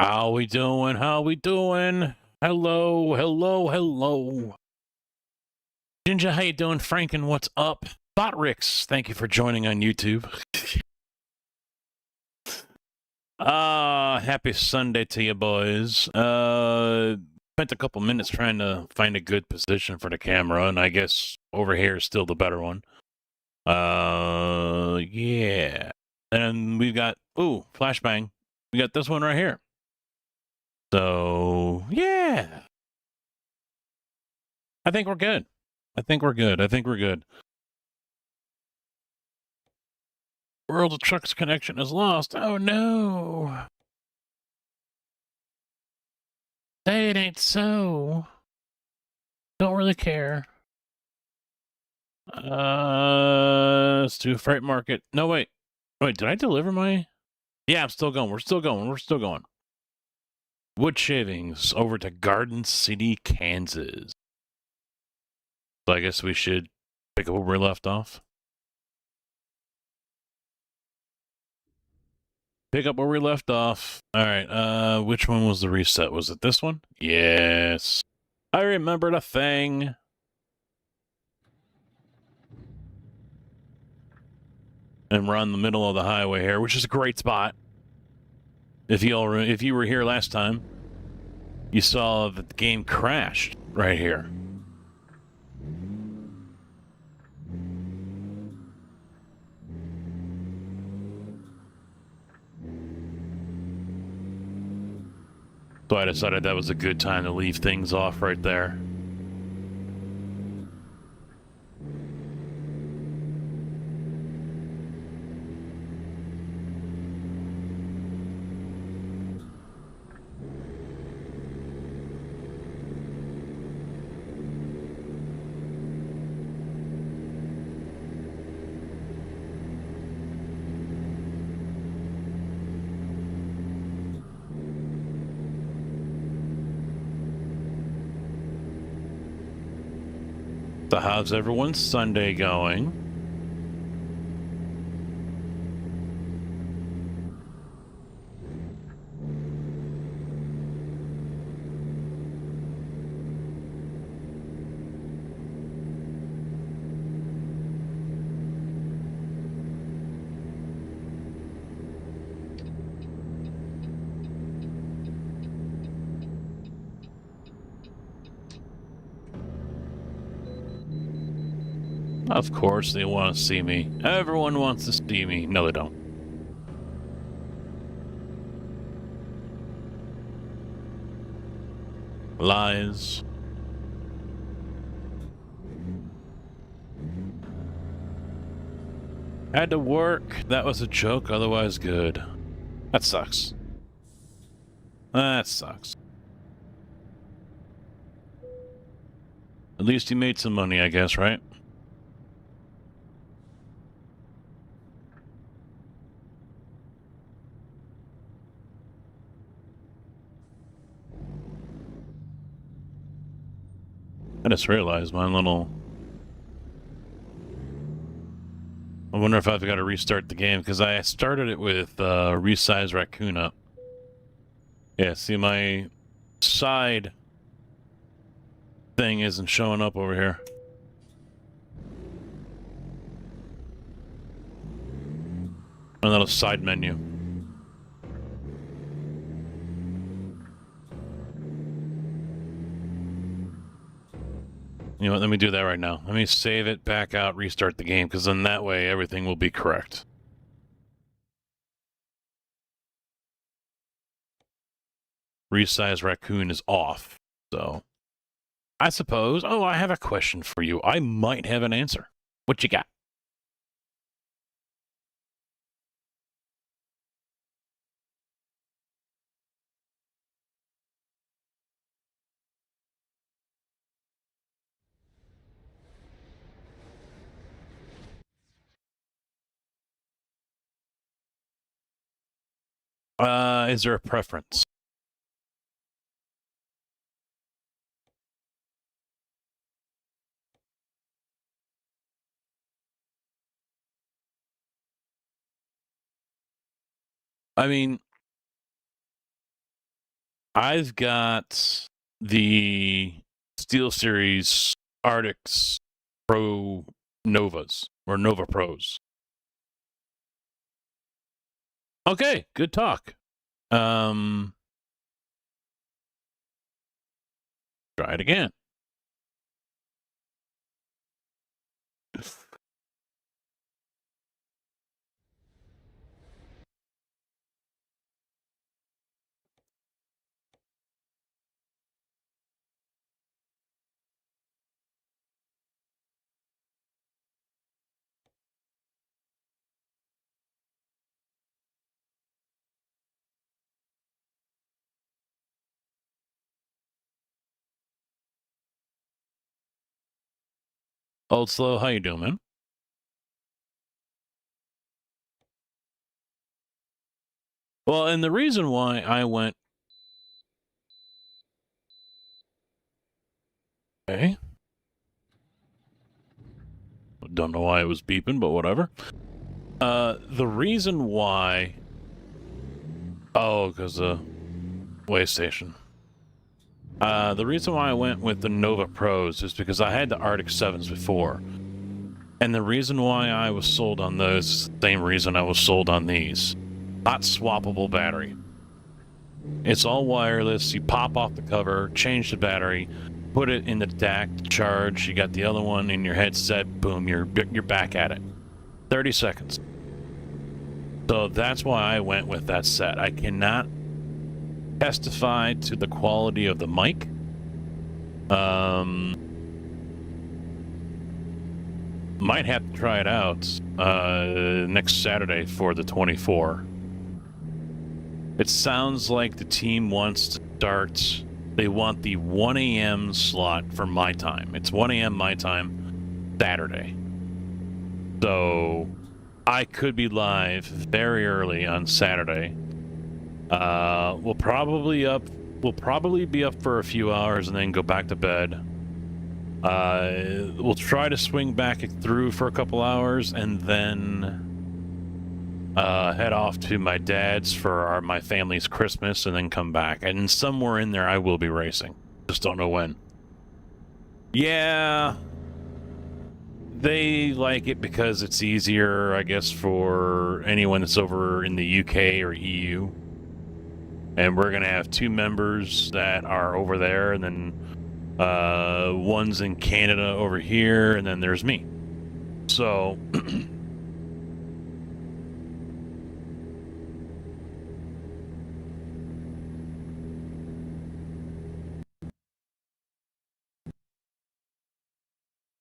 How we doing? How we doing? Hello, hello, hello. Ginger, how you doing? Franken, what's up? Botrix, thank you for joining on YouTube. Happy Sunday to you boys. Spent a couple minutes trying to find a good position for the camera, and I guess over here is still the better one. Yeah. And we've got, flashbang. We got this one right here. So, yeah. I think we're good. I think we're good. World of Trucks connection is lost. Oh no. Say it ain't so. Don't really care. Let's do freight market. No, wait. Wait, did I deliver my? Yeah, I'm still going. We're still going. Wood shavings over to Garden City, Kansas. So I guess we should pick up where we left off. Pick up where we left off. All right. Which one was the reset? Was it this one? Yes. I remembered a thing. And we're on the middle of the highway here, which is a great spot. If you were here last time, you saw that the game crashed right here. So I decided that was a good time to leave things off right there. So how's everyone's Sunday going? Of course they want to see me. Everyone wants to see me. No, they don't. Lies. Had to work. That was a joke, otherwise good. That sucks. That sucks. At least you made some money, I guess, right? I just realized my little... I wonder if I've got to restart the game, because I started it with Resize Raccoon up. Yeah, see, my side thing isn't showing up over here. Another side menu. You know what, let me do that right now. Let me save it, back out, restart the game, because then that way everything will be correct. Resize Raccoon is off, so... I suppose... Oh, I have a question for you. I might have an answer. What you got? Is there a preference? I mean, I've got the SteelSeries Arctics Pro Novas or Nova Pros. Okay, good talk. Try it again. Old Slow, how you doing, man? Well, and the reason why I went... Okay. Don't know why it was beeping, but whatever. The reason why... Oh, because the way station. The reason why I went with the Nova Pros is because I had the Arctic 7s before. And the reason why I was sold on those is the same reason I was sold on these. Not swappable battery. It's all wireless. You pop off the cover, change the battery, put it in the DAC to charge. You got the other one in your headset. Boom, you're back at it. 30 seconds. So that's why I went with that set. I cannot testify to the quality of the mic. Might have to try it out next Saturday for the 24. It sounds like the team wants to start. They want the 1 a.m. slot for my time. It's 1 a.m. my time, Saturday. So I could be live very early on Saturday. We'll probably be up for a few hours and then go back to bed. We'll try to swing back through for a couple hours and then head off to my dad's for my family's Christmas and then come back. And somewhere in there I will be racing. Just don't know when. Yeah. They like it because it's easier, I guess, for anyone that's over in the UK or EU. And we're going to have 2 members that are over there, and then one's in Canada over here, and then there's me. So...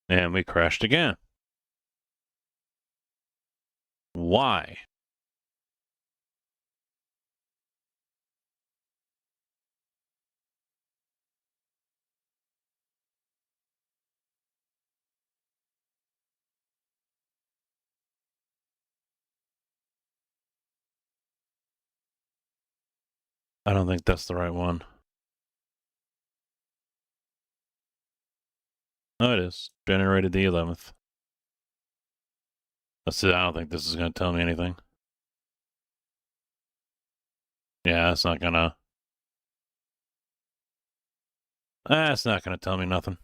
And we crashed again. Why? I don't think that's the right one. Oh, it is. Generated the 11th. That's it. I don't think this is going to tell me anything. Yeah, it's not going to... it's not going to tell me nothing.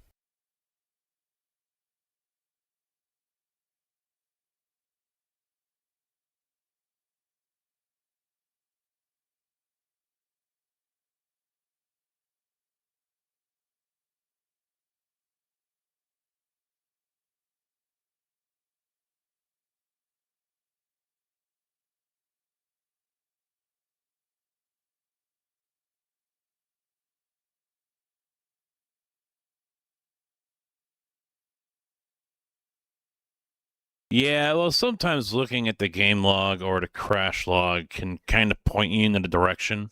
Yeah, well, sometimes looking at the game log or the crash log can kind of point you in the direction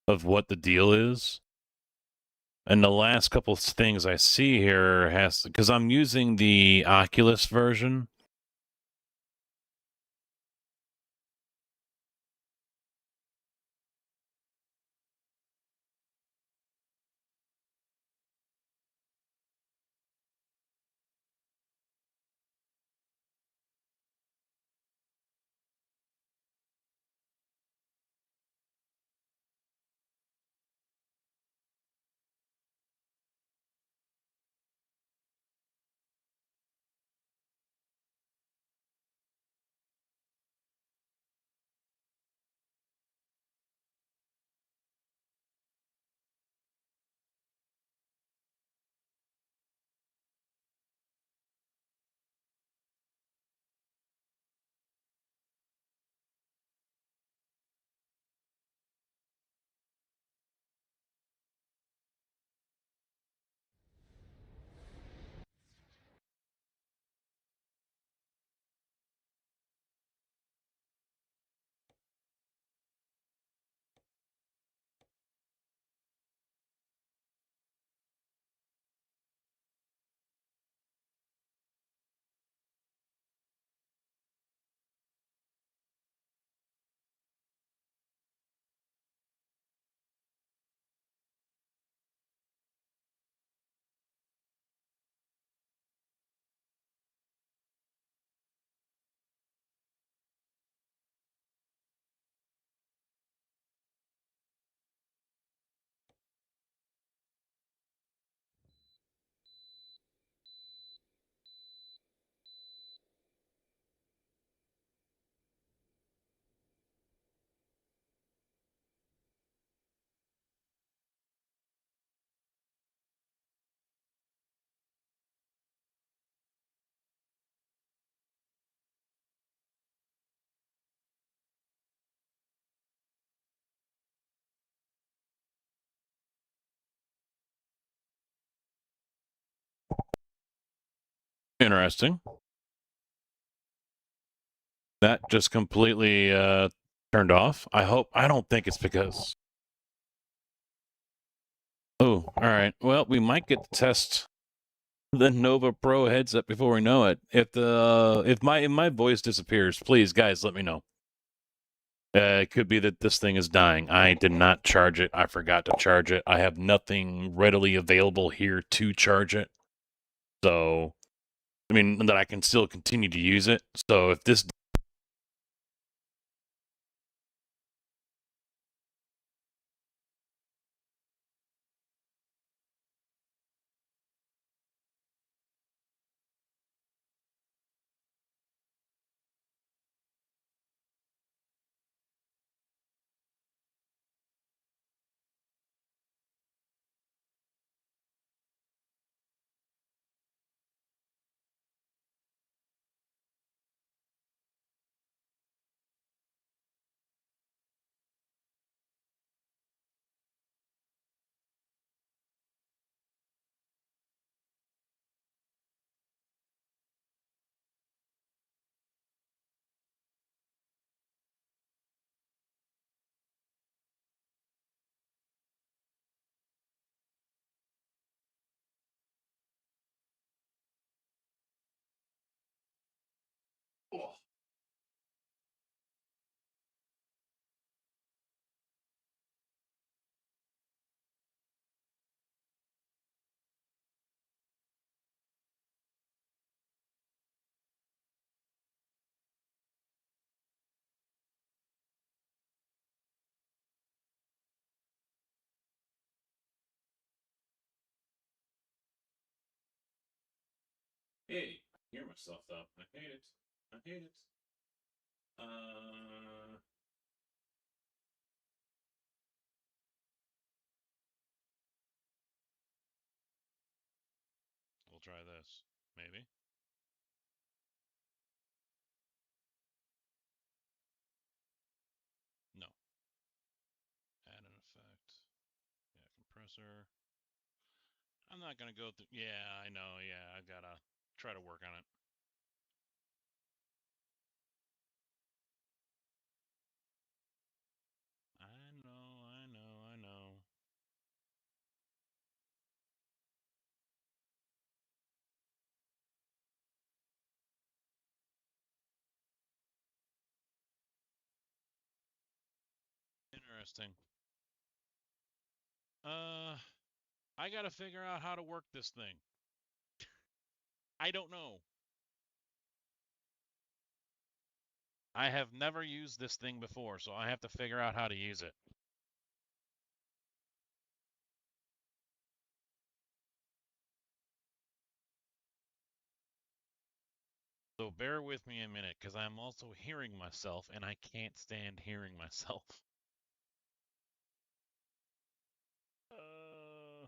of what the deal is. And the last couple of things I see here has... Because I'm using the Oculus version. Interesting. That just completely turned off. I don't think it's because. Oh, all right. Well, we might get to test the Nova Pro headset before we know it. If my voice disappears, please, guys, let me know. It could be that this thing is dying. I did not charge it. I forgot to charge it. I have nothing readily available here to charge it. So, I mean, that I can still continue to use it. So if this Hey, I hear myself though. I hate it. I hate it. We'll try this. Maybe. No. Add an effect. Yeah, compressor. I'm not gonna go through. Yeah, I know. Yeah, I gotta try to work on it. I know. I know. I know. Interesting. I gotta figure out how to work this thing. I don't know. I have never used this thing before, so I have to figure out how to use it. So bear with me a minute, because I'm also hearing myself, and I can't stand hearing myself. Uh,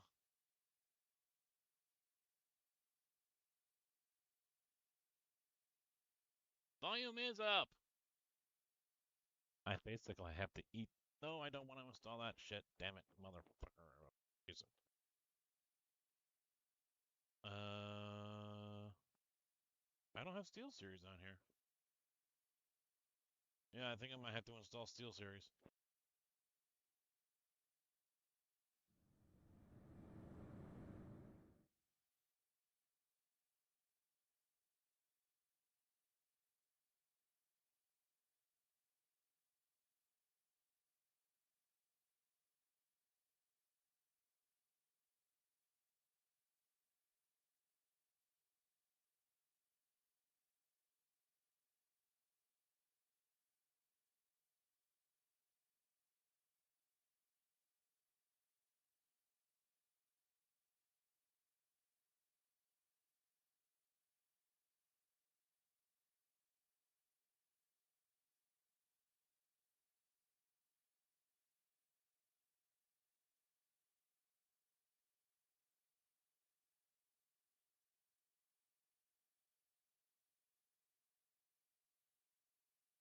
volume is up. I basically have to eat. No, I don't want to install that shit. Damn it, motherfucker. Use it. I don't have SteelSeries on here. Yeah, I think I might have to install SteelSeries.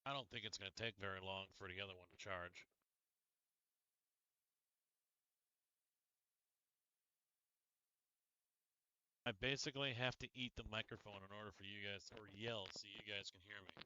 I don't think it's going to take very long for the other one to charge. I basically have to eat the microphone in order for you guys, or yell so you guys can hear me.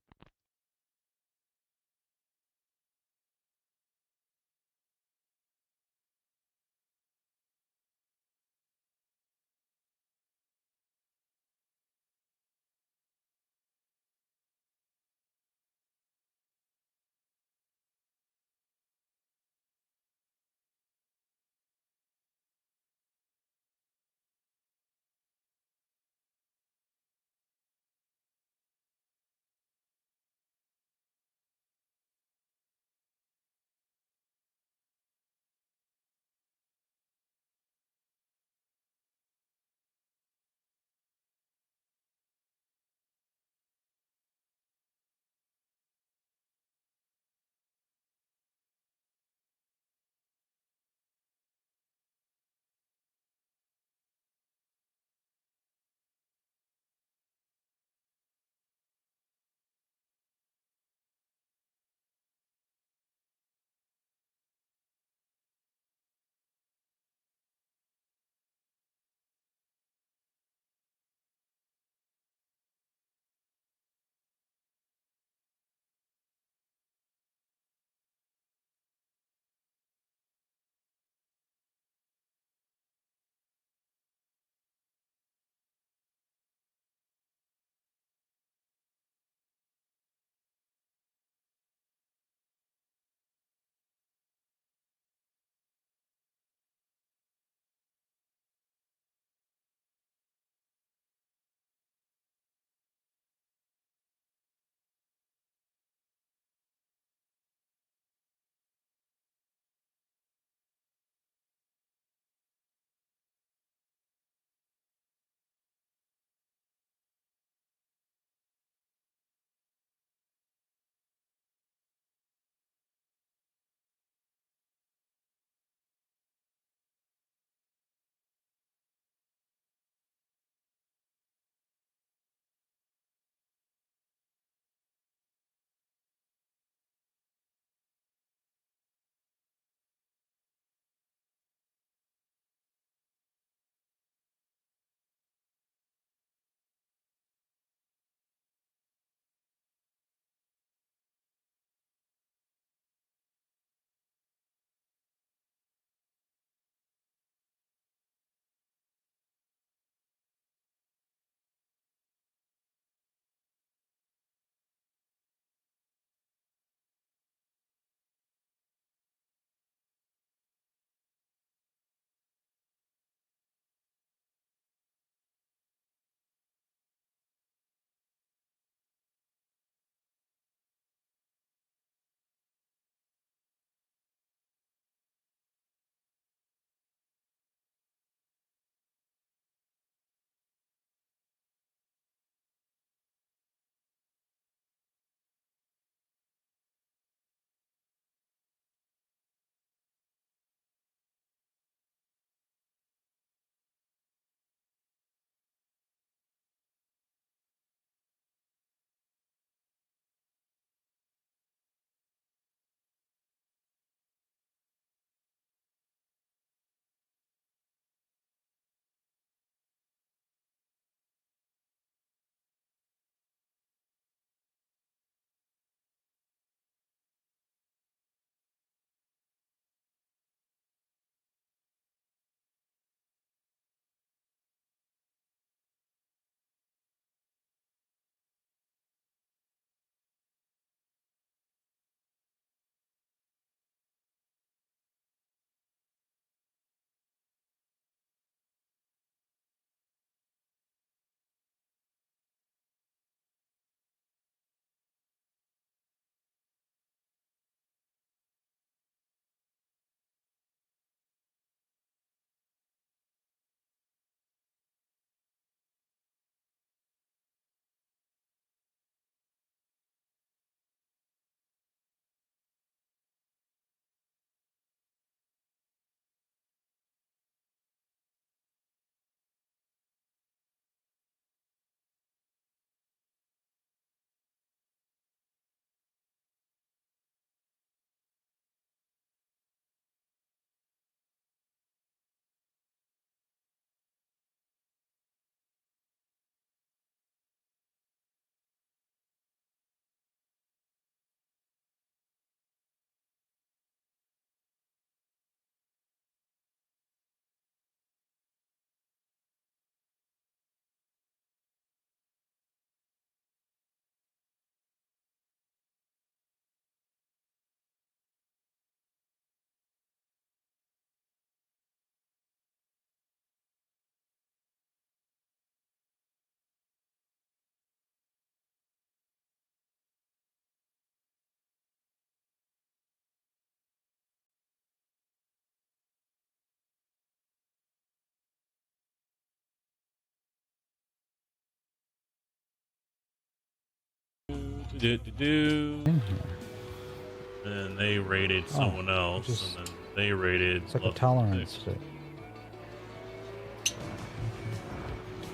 Do-do-do-do. in here? And they rated someone else, just- and then they rated. It's like a Love tolerance 6. fit.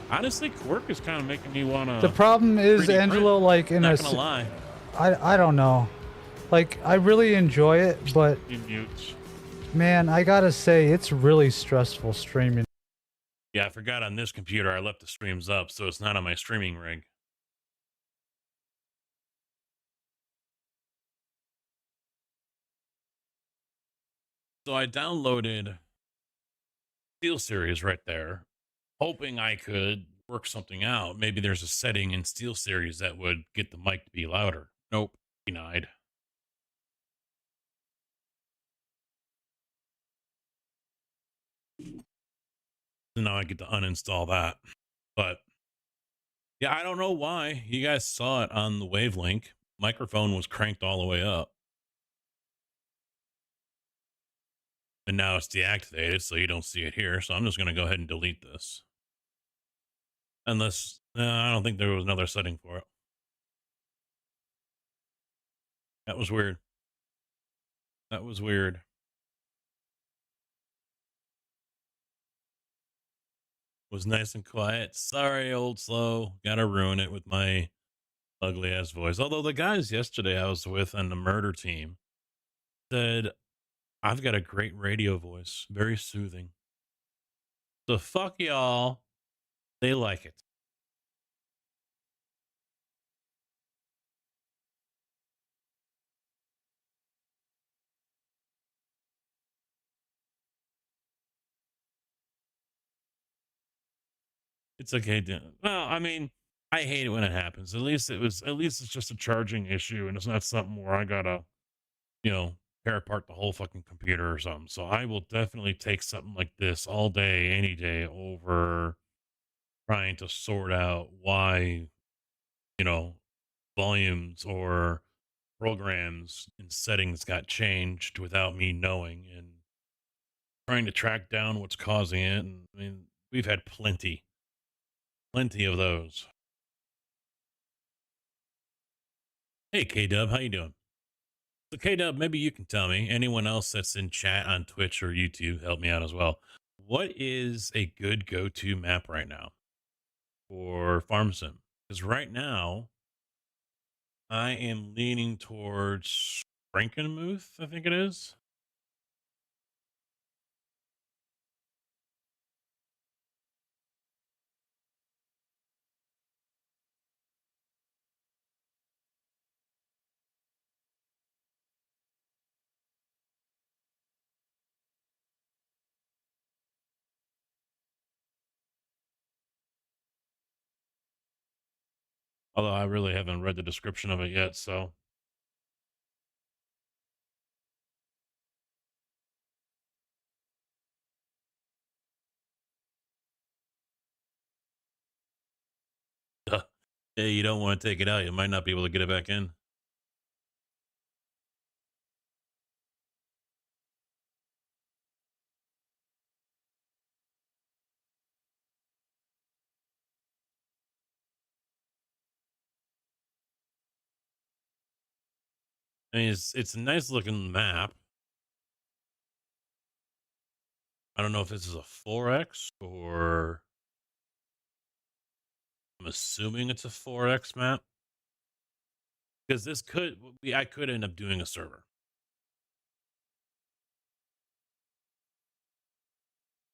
Honestly, Quirk is kind of making me want The to. problem is, 3D Angelo, print. like in Not a, gonna lie. I don't know, like I really enjoy it, but You mute. man, I gotta say it's really stressful streaming. Yeah, I forgot on this computer I left the streams up, so it's not on my streaming rig. So I downloaded SteelSeries right there, hoping I could work something out. Maybe there's a setting in SteelSeries that would get the mic to be louder. Nope, denied. So now I get to uninstall that. But yeah, I don't know why. You guys saw it on the Wavelink. Microphone was cranked all the way up. And now it's deactivated, so you don't see it here. So I'm just going to go ahead and delete this. Unless, I don't think there was another setting for it. That was weird. That was weird. Was nice and quiet. Sorry, old slow. Gotta ruin it with my ugly ass voice. Although the guys yesterday I was with on the murder team said I've got a great radio voice, very soothing. So fuck y'all. They like it. It's okay. Well, I mean, I hate it when it happens. At least it's just a charging issue and it's not something where I gotta, tear apart the whole fucking computer or something. So I will definitely take something like this all day, any day over trying to sort out why, you know, volumes or programs and settings got changed without me knowing and trying to track down what's causing it. And I mean, we've had plenty of those. Hey, K-Dub, how you doing? So K-Dub, maybe you can tell me, anyone else that's in chat on Twitch or YouTube, help me out as well. What is a good go-to map right now for Farm Sim? Because right now, I am leaning towards Frankenmuth, I think it is. Although I really haven't read the description of it yet, so. Hey, you don't want to take it out. You might not be able to get it back in. I mean, it's a nice looking map. I don't know if this is a 4X or I'm assuming it's a 4X map. Because this I could end up doing a server.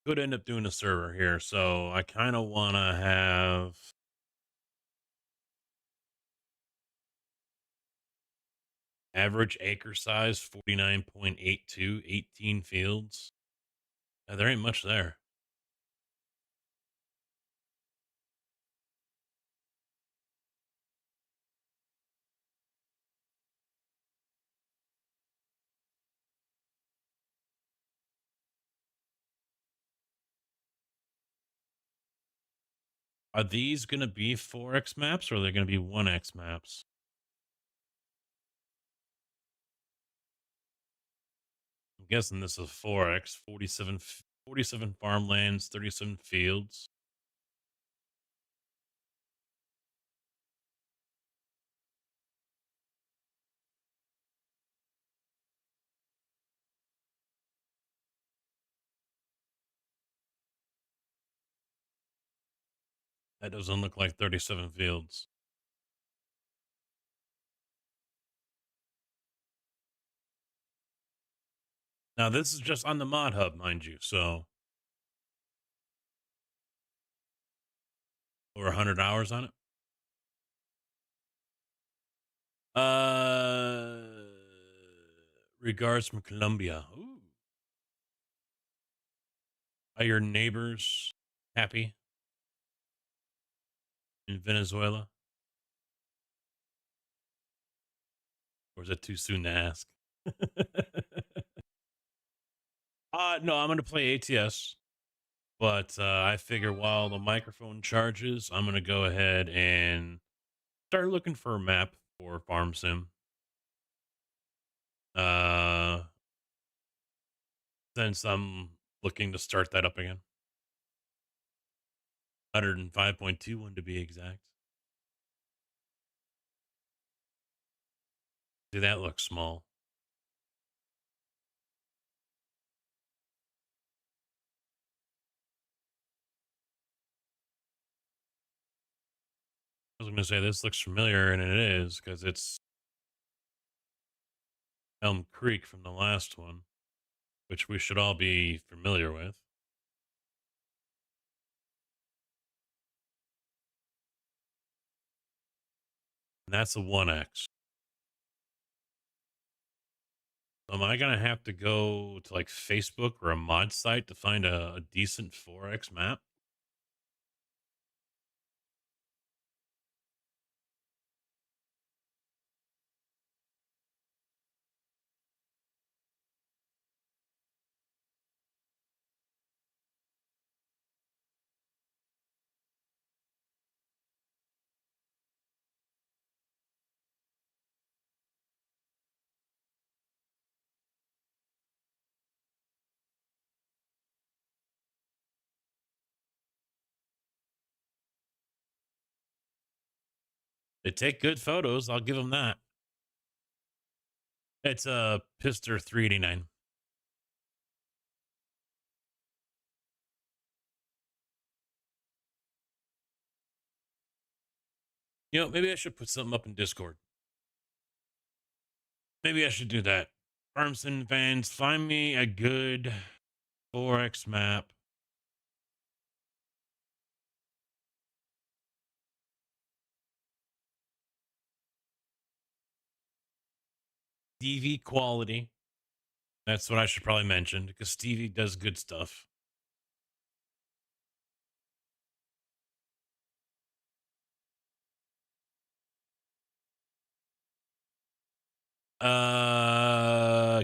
Could end up doing a server here. So I kind of want to have average acre size 49.82, 18 fields. There ain't much there. Are these going to be 4X maps or are they going to be 1X maps? I'm guessing this is 4X, 47 farmlands, 37 fields. That doesn't look like 37 fields. Now, this is just on the mod hub, mind you, so over 100 hours on it. Regards from Colombia. Ooh. Are your neighbors happy in Venezuela? Or is it too soon to ask? No, I'm going to play ATS. But I figure while the microphone charges, I'm going to go ahead and start looking for a map for Farm Sim. Since I'm looking to start that up again. 105.21 to be exact. See, that looks small. I was going to say this looks familiar, and it is because it's Elm Creek from the last one, which we should all be familiar with. And that's a 1X. Am I going to have to go to like Facebook or a mod site to find a decent 4X map? They take good photos. I'll give them that. It's a Pister 389. You know, maybe I should put something up in Discord. Maybe I should do that. Farm Sim fans, find me a good 4X map. DV quality. That's what I should probably mention because Stevie does good stuff. Cat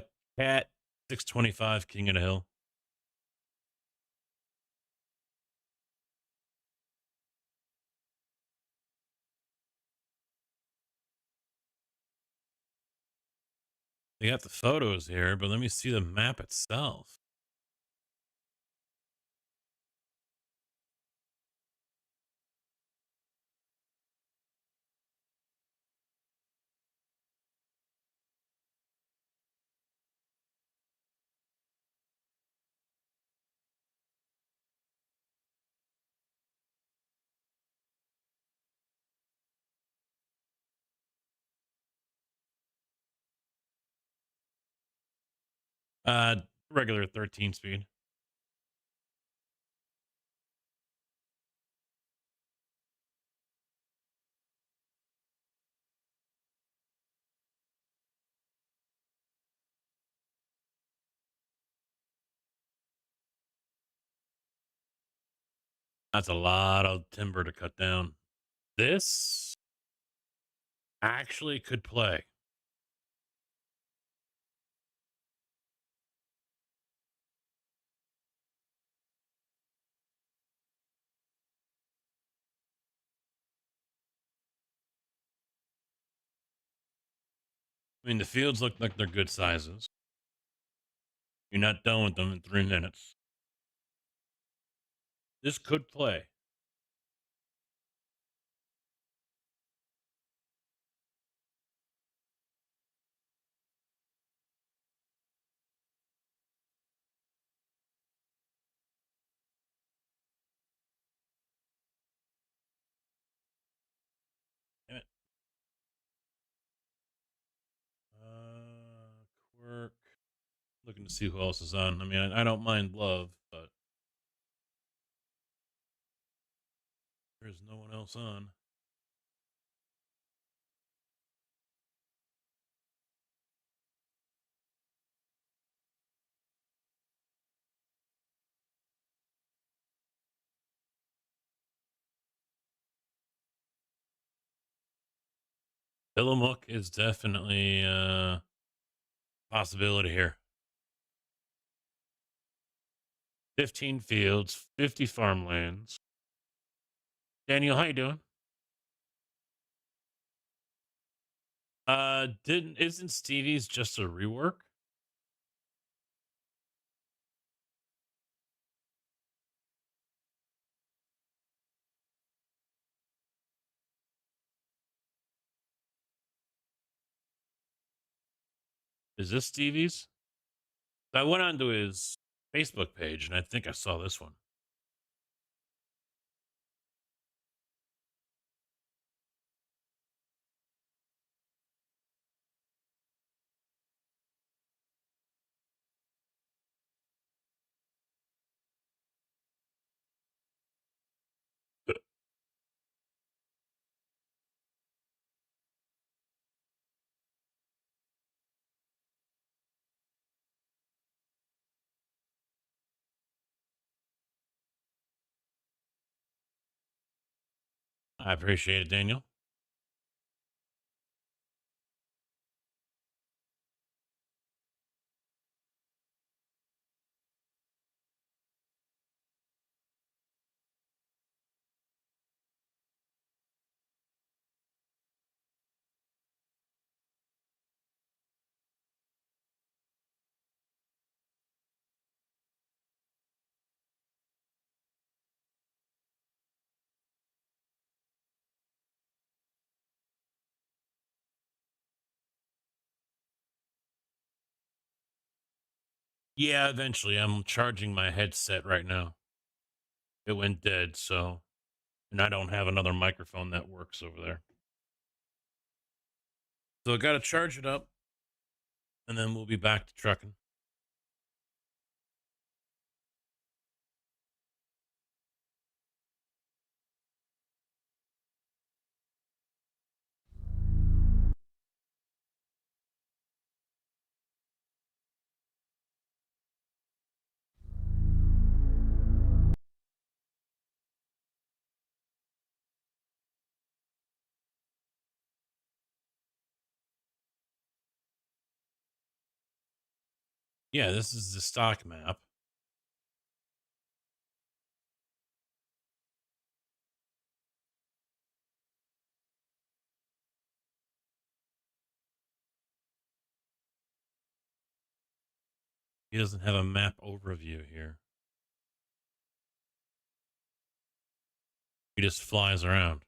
625 King of the Hill. They got the photos here, but let me see the map itself. Regular 13 speed. That's a lot of timber to cut down. This actually could play. I mean, the fields look like they're good sizes. You're not done with them in 3 minutes. This could play. looking to see who else is on. I mean, I don't mind love, but there's no one else on. Tillamook is definitely a possibility here. 15 fields, 50 farmlands. Daniel, how you doing? Isn't Stevie's just a rework? Is this Stevie's? I went onto his Facebook page and I think I saw this one. I appreciate it, Daniel. Yeah, eventually. I'm charging my headset right now. It went dead, so, and I don't have another microphone that works over there. So I got to charge it up, and then we'll be back to trucking. Yeah, this is the stock map. He doesn't have a map overview here. He just flies around.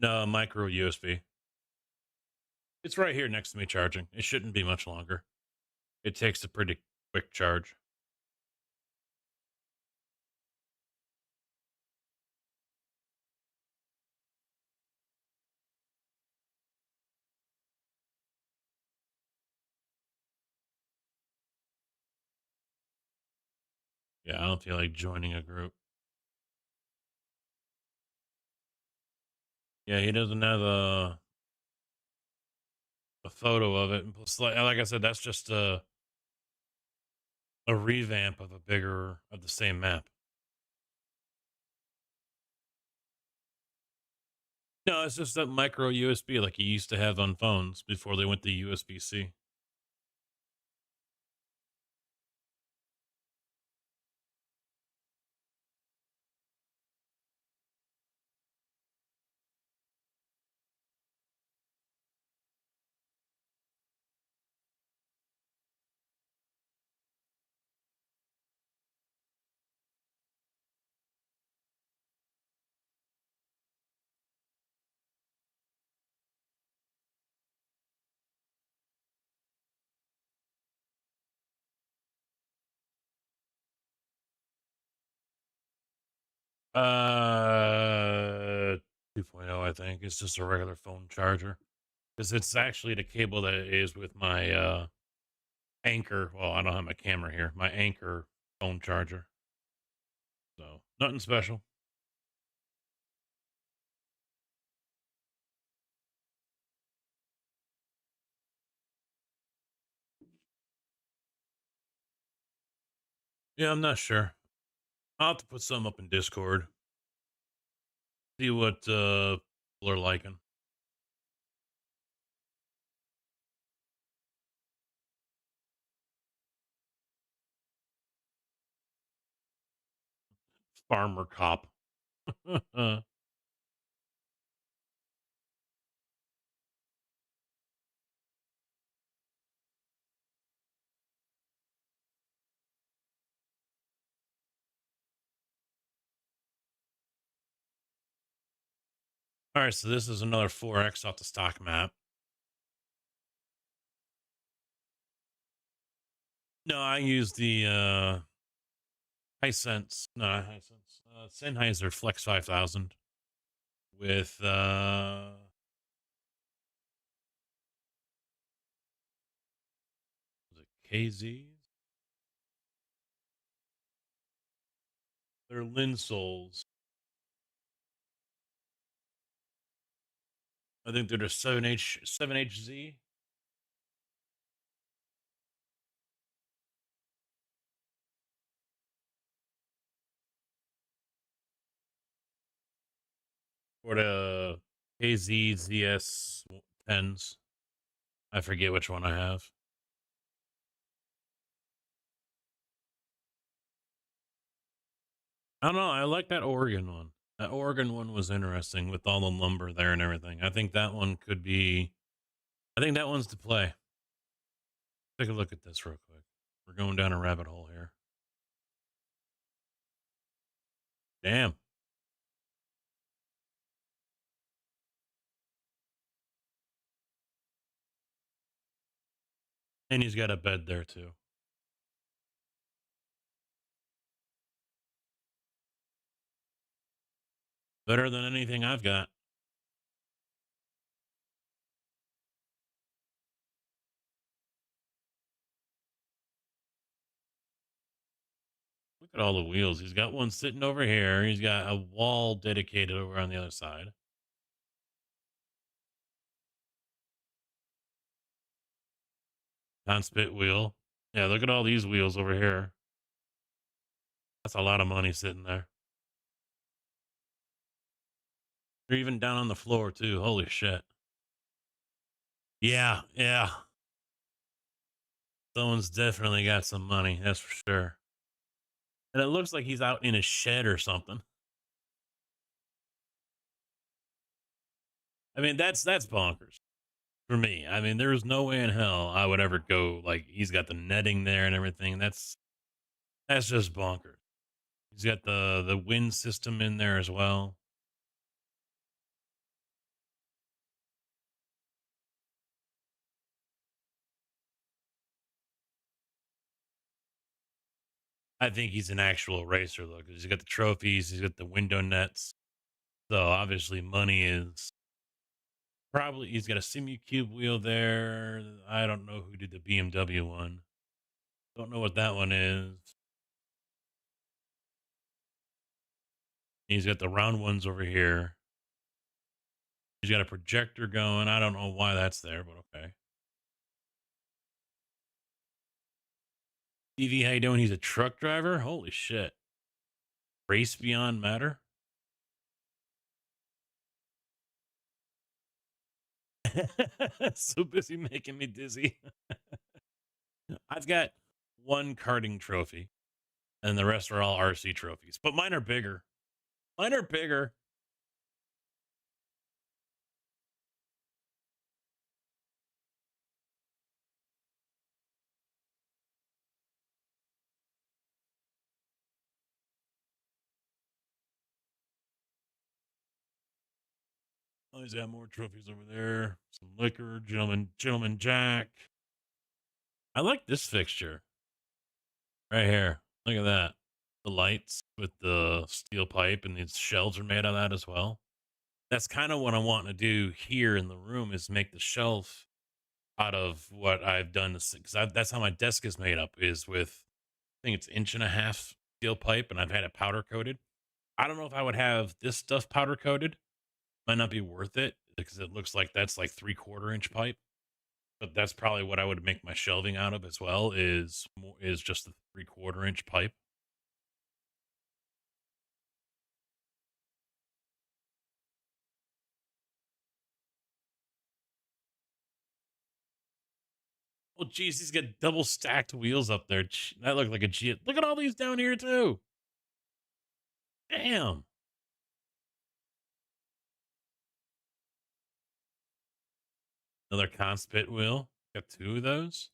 No, micro USB. It's right here next to me charging. It shouldn't be much longer. It takes a pretty quick charge. Yeah, I don't feel like joining a group. Yeah, he doesn't have a photo of it. And plus, like I said, that's just a revamp of of the same map. No, it's just that micro USB like you used to have on phones before they went to USB-C. I think. It's just a regular phone charger. Because it's actually the cable that is with my Anchor. Well, I don't have my camera here. My Anchor phone charger. So nothing special. Yeah, I'm not sure. I'll have to put some up in Discord. See what people are liking. Farmer cop. All right, so this is another 4X off the stock map. No, I use the Hisense, no, not Hisense, Sennheiser Flex 5000 with was it KZs? They're Linsoles. I think they're the 7HZ. Or the KZZS 10s. I forget which one I have. I don't know. I like that Oregon one. That Oregon one was interesting with all the lumber there and everything. I think that one could be. I think that one's to play. Take a look at this real quick. We're going down a rabbit hole here. Damn. And he's got a bed there too. Better than anything I've got. Look at all the wheels. He's got one sitting over here. He's got a wall dedicated over on the other side. Non-spit wheel. Yeah, look at all these wheels over here. That's a lot of money sitting there. They're even down on the floor too. Holy shit. Yeah, yeah. Someone's definitely got some money, that's for sure. And it looks like he's out in a shed or something. I mean, that's bonkers for me. I mean, there's no way in hell I would ever go like he's got the netting there and everything. That's just bonkers. He's got the wind system in there as well. I think he's an actual racer though, because he's got the trophies, he's got the window nets. So obviously money is probably he's got a SimuCube wheel there. I don't know who did the BMW one. Don't know what that one is. He's got the round ones over here. He's got a projector going. I don't know why that's there, but okay. TV, how you doing? He's a truck driver? Holy shit. Race beyond matter? So busy making me dizzy. I've got one karting trophy, and the rest are all RC trophies. But mine are bigger. Mine are bigger. Oh, he's got more trophies over there. Some liquor, gentleman Jack. I like this fixture right here. Look at that. The lights with the steel pipe, and these shelves are made out of that as well. That's kind of what I want to do here in the room is make the shelf out of what I've done because that's how my desk is made up is with I think it's 1.5 inch steel pipe and I've had it powder coated. I don't know if I would have this stuff powder coated. Might not be worth it because it looks like that's like 3/4 inch pipe. But that's probably what I would make my shelving out of as well is just the 3/4 inch pipe. Well, geez, he's got double stacked wheels up there. That looked like a G. Look at all these down here too. Damn. Another Conspit wheel. Got 2 of those.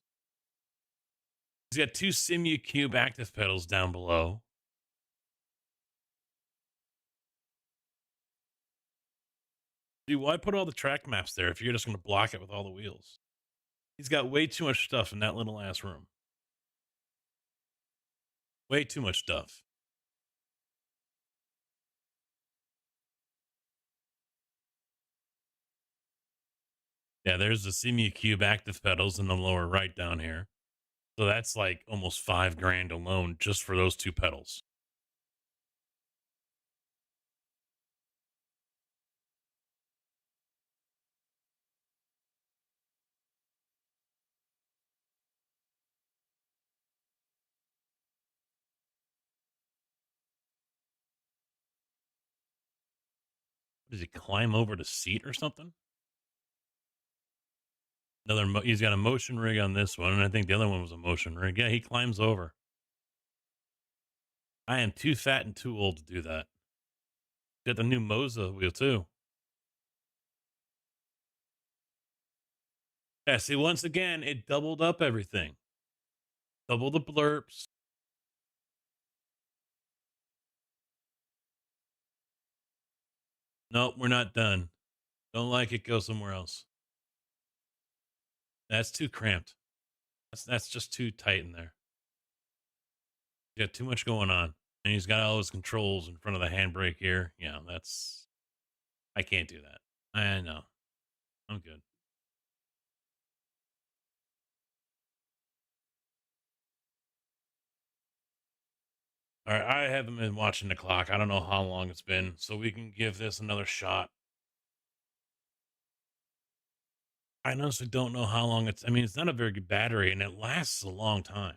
He's got 2 Simu Cube active pedals down below. Dude, why put all the track maps there if you're just going to block it with all the wheels? He's got way too much stuff in that little ass room. Way too much stuff. Yeah, there's the Simu Cube active pedals in the lower right down here. So that's like almost $5,000 alone just for those 2 pedals. Does he climb over the seat or something? He's got a motion rig on this one, and I think the other one was a motion rig. Yeah, he climbs over. I am too fat and too old to do that. Got the new Moza wheel too. Yeah, see, once again, it doubled up everything. Double the blurps. Nope, we're not done. Don't like it, go somewhere else. That's too cramped. That's just too tight in there. You got too much going on. And he's got all his controls in front of the handbrake here. Yeah, I can't do that. I know. I'm good. All right, I haven't been watching the clock. I don't know how long it's been, so we can give this another shot. I honestly don't know how long I mean, it's not a very good battery and it lasts a long time.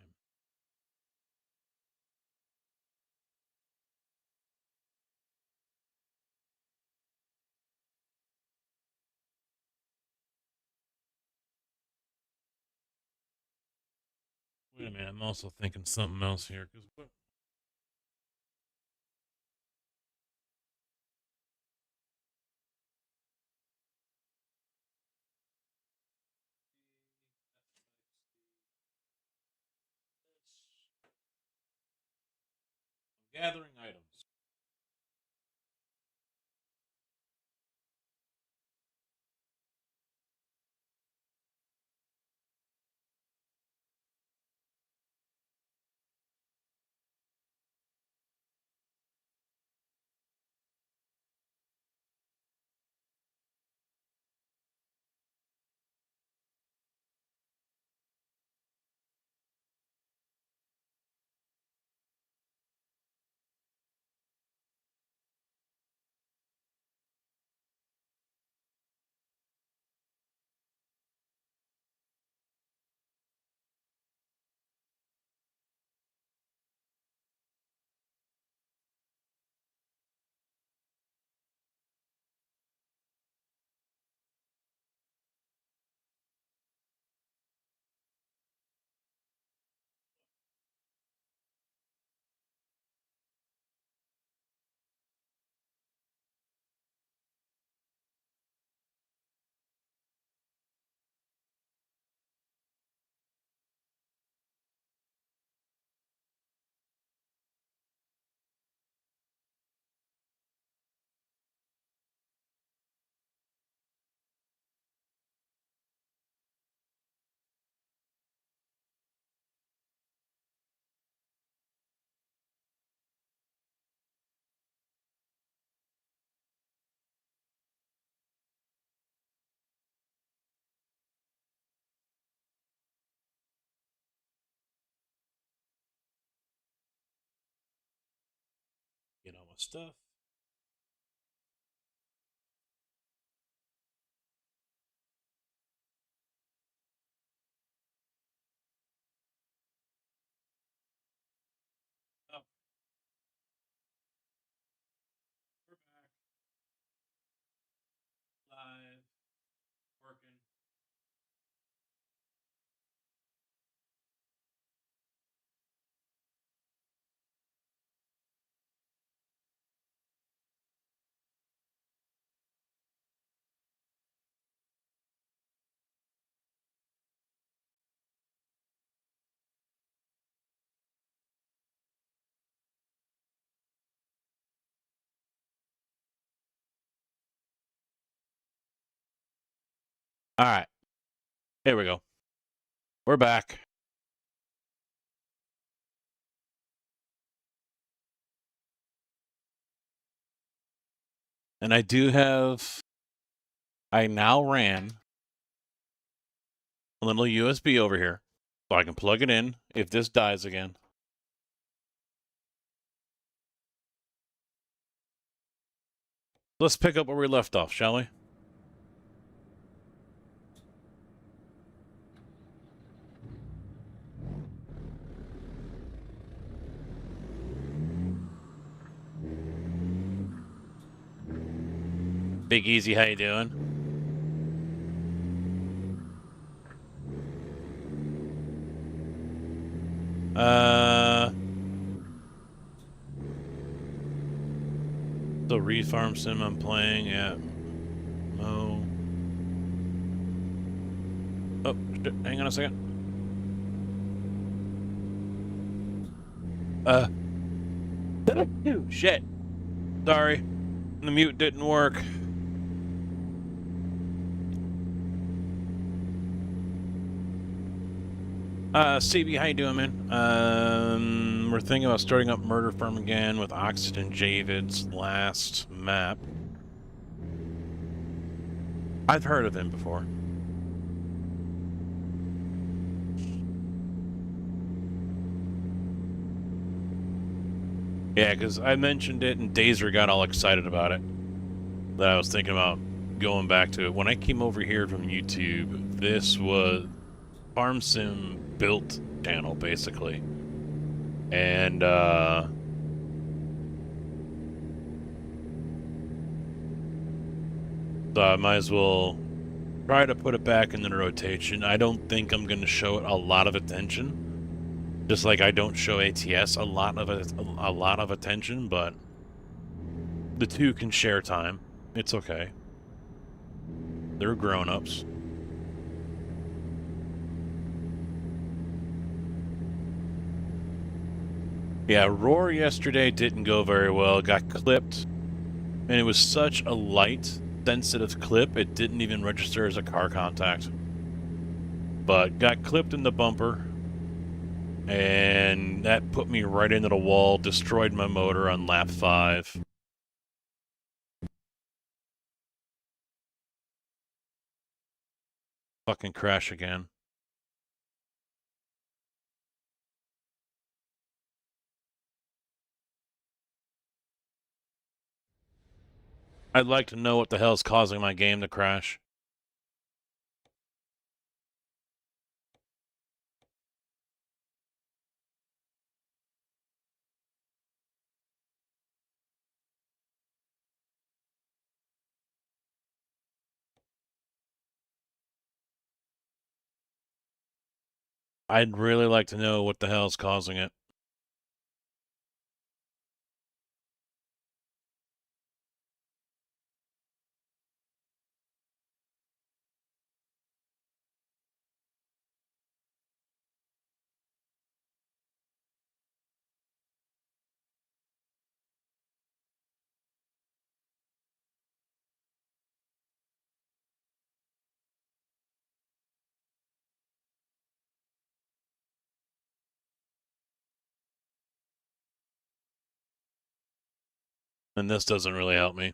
Wait a minute, I'm also thinking something else here because gathering items. stuff. Oh. We're back. Live. Working. All right. Here we go. We're back. And I now ran a little USB over here so I can plug it in if this dies again. Let's pick up where we left off, shall we? Big Easy, how you doing? The Reed Farm Sim I'm playing at Mo. Oh, hang on a second. Shit. Sorry. The mute didn't work. CB, how you doing, man? We're thinking about starting up Murder Farm again with Oxygen Javid's last map. I've heard of him before. Yeah, because I mentioned it and Dazer got all excited about it. That I was thinking about going back to it. When I came over here from YouTube, this was Farm Sim built channel, basically. And, so I might as well try to put it back in the rotation. I don't think I'm going to show it a lot of attention, just like I don't show ATS a lot of attention. But the two can share time. It's okay. They're grown-ups. Yeah, Roar yesterday didn't go very well. It got clipped, and it was such a light, sensitive clip, it didn't even register as a car contact. But got clipped in the bumper, and that put me right into the wall, destroyed my motor on lap 5. Fucking crash again. I'd like to know what the hell's causing my game to crash. I'd really like to know what the hell's causing it. And this doesn't really help me.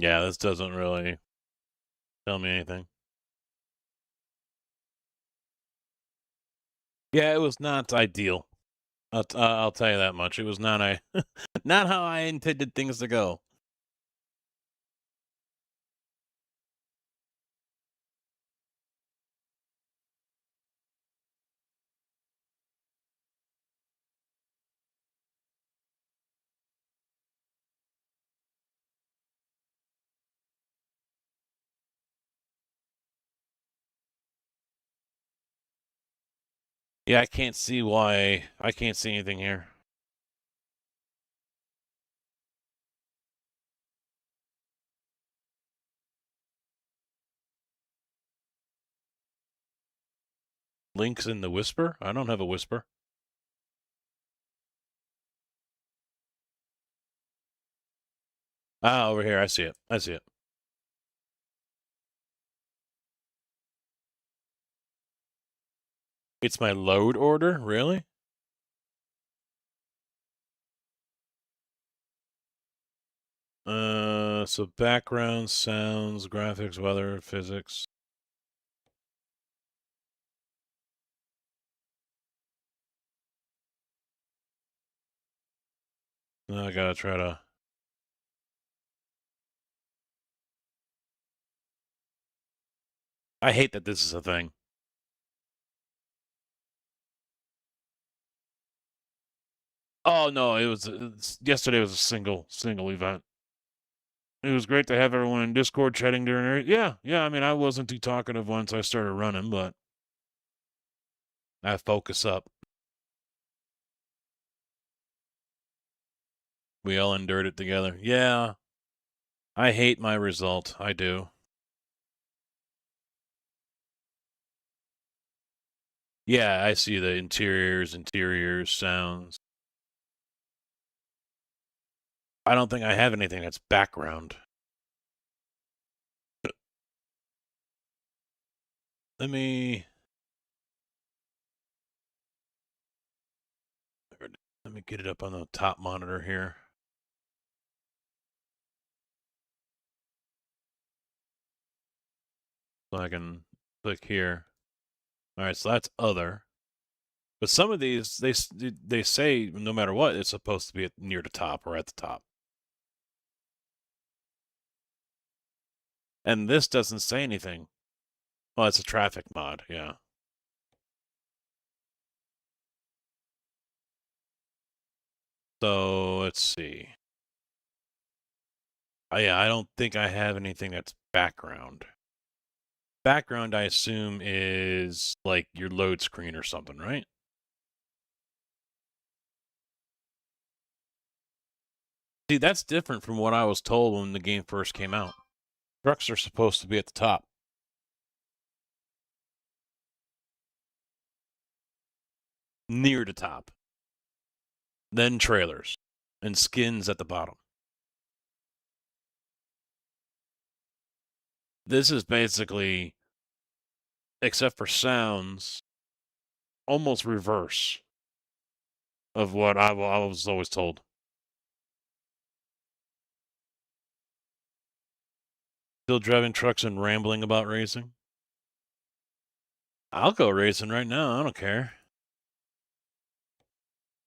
Yeah, this doesn't really tell me anything. Yeah, it was not ideal. I'll tell you that much. It was not not how I intended things to go. Yeah, I can't see why. I can't see anything here. Links in the Whisper? I don't have a Whisper. Ah, over here. I see it. I see it. It's my load order? Really? So background, sounds, graphics, weather, physics. Now I gotta try to. I hate that this is a thing. Oh no, yesterday was a single event. It was great to have everyone in Discord chatting during it. Yeah. I mean, I wasn't too talkative once I started running, but I focus up. We all endured it together. Yeah. I hate my result. I do. Yeah, I see the interiors, sounds. I don't think I have anything that's background. Let me get it up on the top monitor here. So I can click here. All right, so that's other. But some of these, they say no matter what, it's supposed to be near the top or at the top. And this doesn't say anything. Oh, it's a traffic mod, yeah. So let's see. Oh, yeah, I don't think I have anything that's background. Background, I assume, is like your load screen or something, right? See, that's different from what I was told when the game first came out. Trucks are supposed to be at the top. Near the top. Then trailers. And skins at the bottom. This is basically, except for sounds, almost reverse of what I was always told. Still driving trucks and rambling about racing? I'll go racing right now. I don't care.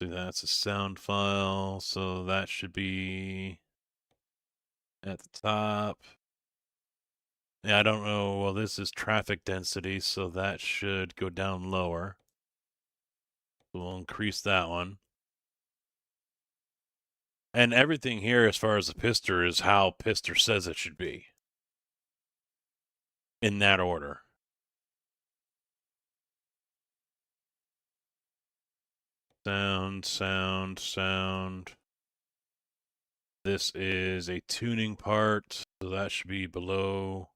See, that's a sound file, so that should be at the top. Yeah, I don't know. Well, this is traffic density, so that should go down lower. We'll increase that one. And everything here, as far as the Pister, is how Pister says it should be. In that order. Sound. This is a tuning part, so that should be below.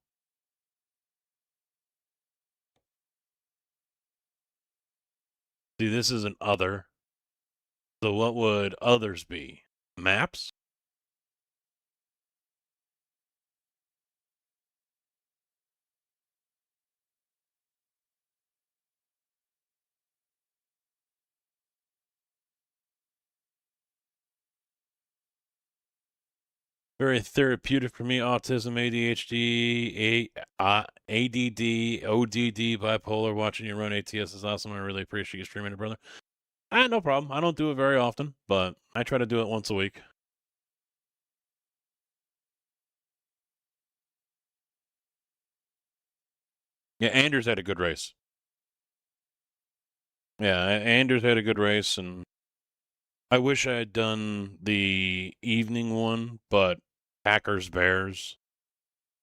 See, this is an other. So what would others be? Maps? very therapeutic for me. Autism, ADHD, ADD, ODD, bipolar. Watching you run ATS is awesome. I really appreciate you streaming it, brother. No problem. I don't do it very often, but I try to do it once a week. Yeah, Anders had a good race. Yeah, Anders had a good race, and I wish I had done the evening one, but Packers Bears.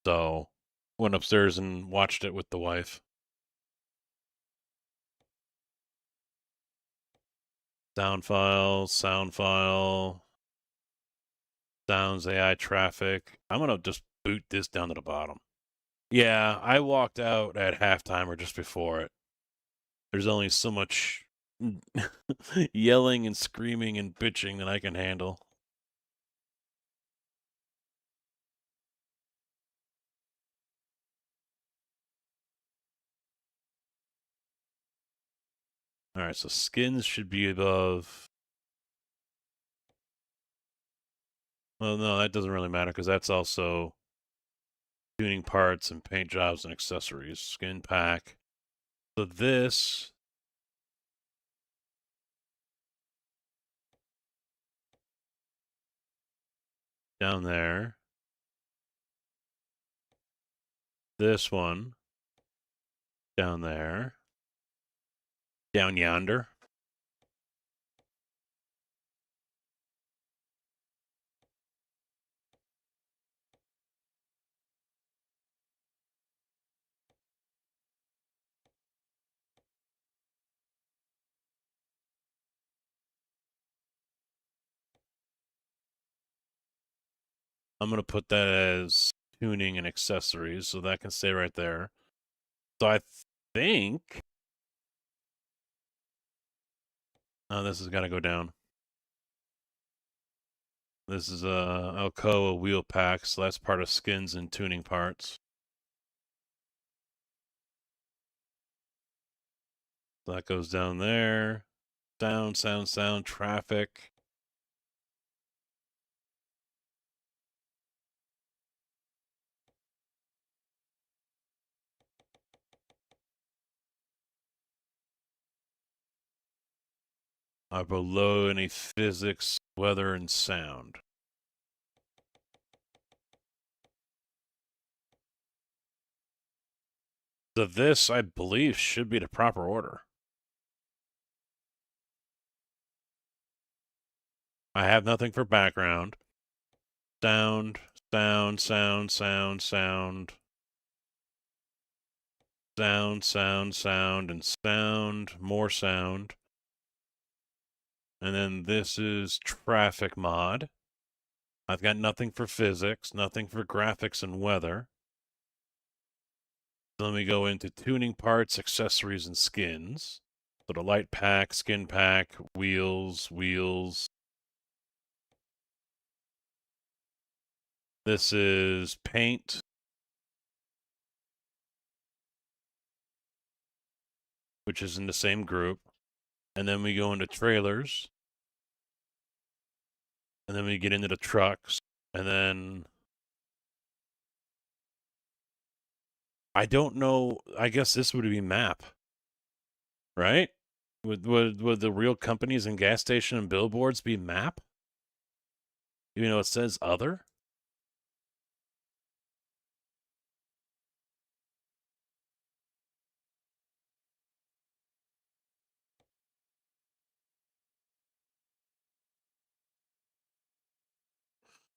So went upstairs and watched it with the wife. Sound file, sounds AI traffic. I'm gonna just boot this down to the bottom. Yeah, I walked out at halftime or just before it. There's only so much yelling and screaming and bitching that I can handle. All right, so skins should be above. Well, no, that doesn't really matter because that's also tuning parts and paint jobs and accessories. Skin pack. So this. Down there. This one. Down there. Down yonder. I'm going to put that as tuning and accessories, so that can stay right there. So I think. Oh, this has got to go down. This is Alcoa wheel packs. So that's part of skins and tuning parts. So that goes down there. Sound, traffic. Below any physics, weather, and sound. So this, I believe, should be the proper order. I have nothing for background. Sound, sound, sound, sound, sound. Sound, sound, sound, and sound, more sound. And then this is traffic mod. I've got nothing for physics, nothing for graphics and weather. Let me go into tuning parts, accessories, and skins. So the light pack, skin pack, wheels. This is paint. Which is in the same group. And then we go into trailers. And then we get into the trucks. And then I don't know. I guess this would be map. Right? Would the real companies and gas station and billboards be map? Even though it says other?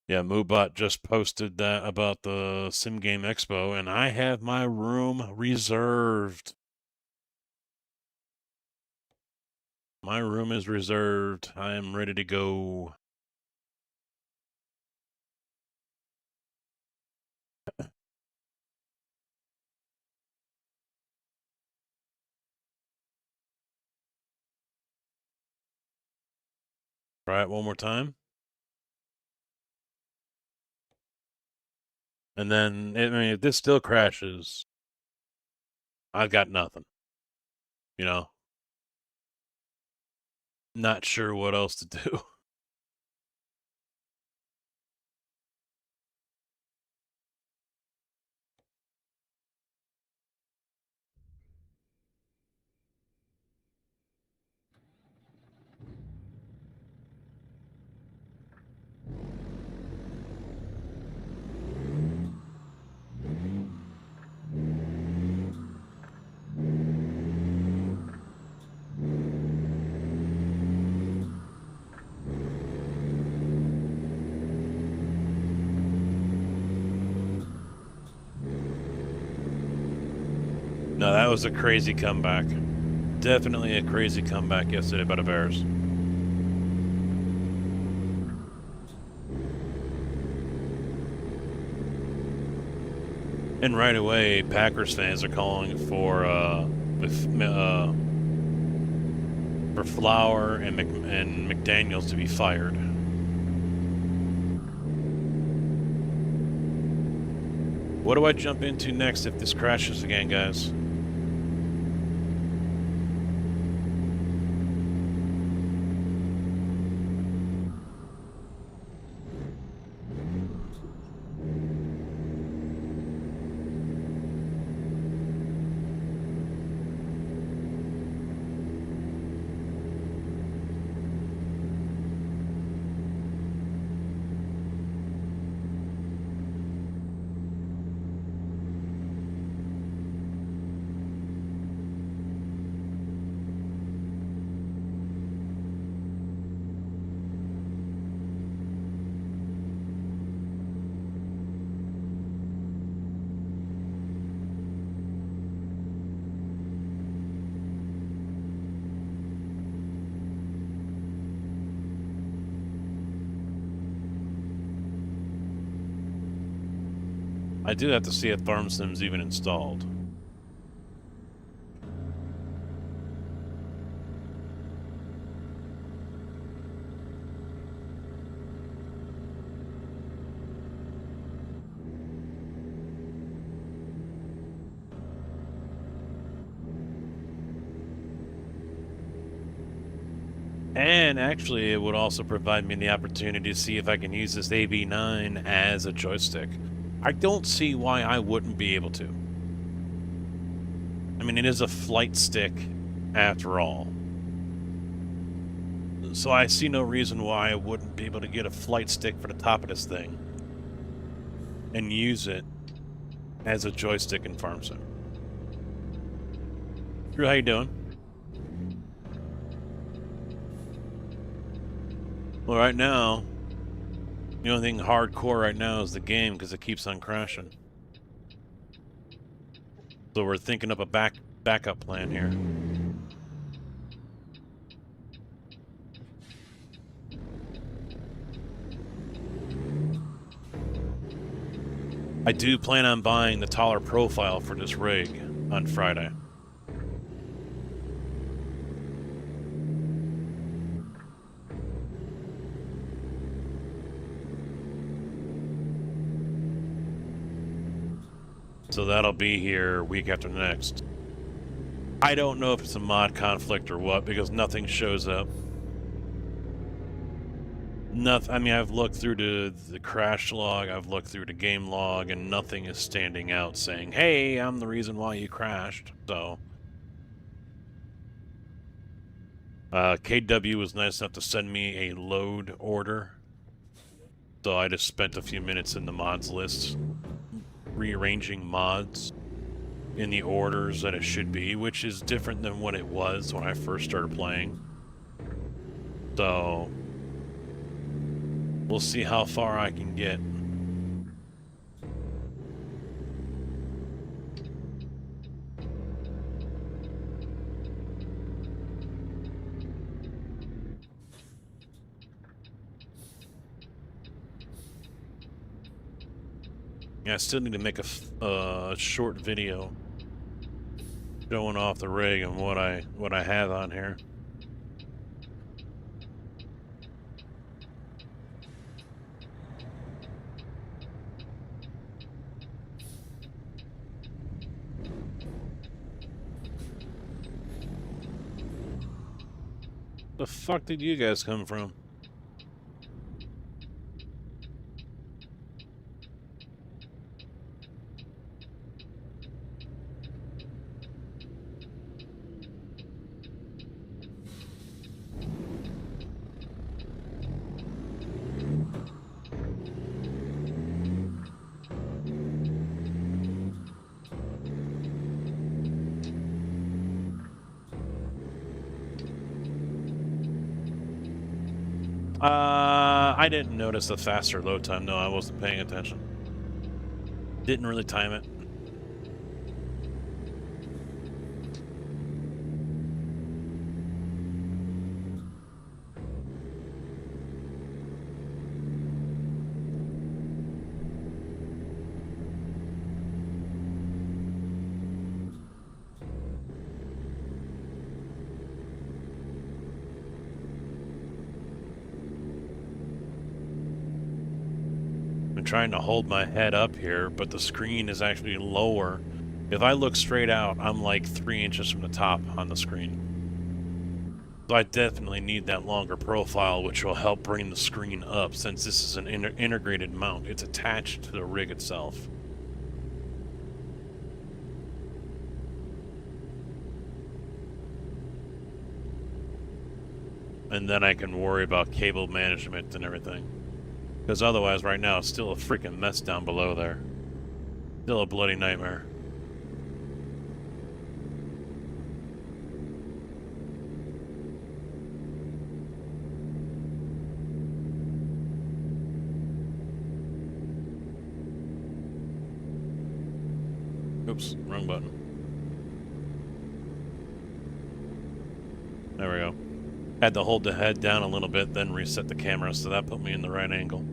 Yeah, Moobot just posted that about the Sim Game Expo, and I have my room reserved. My room is reserved. I am ready to go. Try it one more time. And then, I mean, if this still crashes, I've got nothing. You know? Not sure what else to do. No, that was a crazy comeback. Definitely a crazy comeback yesterday by the Bears. And right away, Packers fans are calling for Flower and McDaniels to be fired. What do I jump into next if this crashes again, guys? I do have to see if FarmSim's even installed. And actually, it would also provide me the opportunity to see if I can use this AV9 as a joystick. I don't see why I wouldn't be able to. I mean, it is a flight stick after all. So I see no reason why I wouldn't be able to get a flight stick for the top of this thing and use it as a joystick in FarmSim. Drew, how you doing? Well, right now, the only thing hardcore right now is the game because it keeps on crashing. So we're thinking of a backup plan here. I do plan on buying the taller profile for this rig on Friday. So that'll be here week after next. I don't know if it's a mod conflict or what, because nothing shows up. I mean, I've looked through the crash log, I've looked through the game log, and nothing is standing out saying, hey, I'm the reason why you crashed. So KW was nice enough to send me a load order. So I just spent a few minutes in the mods list rearranging mods in the orders that it should be, which is different than what it was when I first started playing. So we'll see how far I can get. Yeah, I still need to make a short video showing off the rig and what I have on here. The fuck did you guys come from? I didn't notice the faster load time. No, I wasn't paying attention. Didn't really time it. been trying to hold my head up here, but the screen is actually lower. If I look straight out, I'm like 3 inches from the top on the screen. So I definitely need that longer profile, which will help bring the screen up, since this is an integrated mount. It's attached to the rig itself. And then I can worry about cable management and everything. Because otherwise, right now, it's still a freaking mess down below there. Still a bloody nightmare. Oops, wrong button. There we go. Had to hold the head down a little bit, then reset the camera, so that put me in the right angle.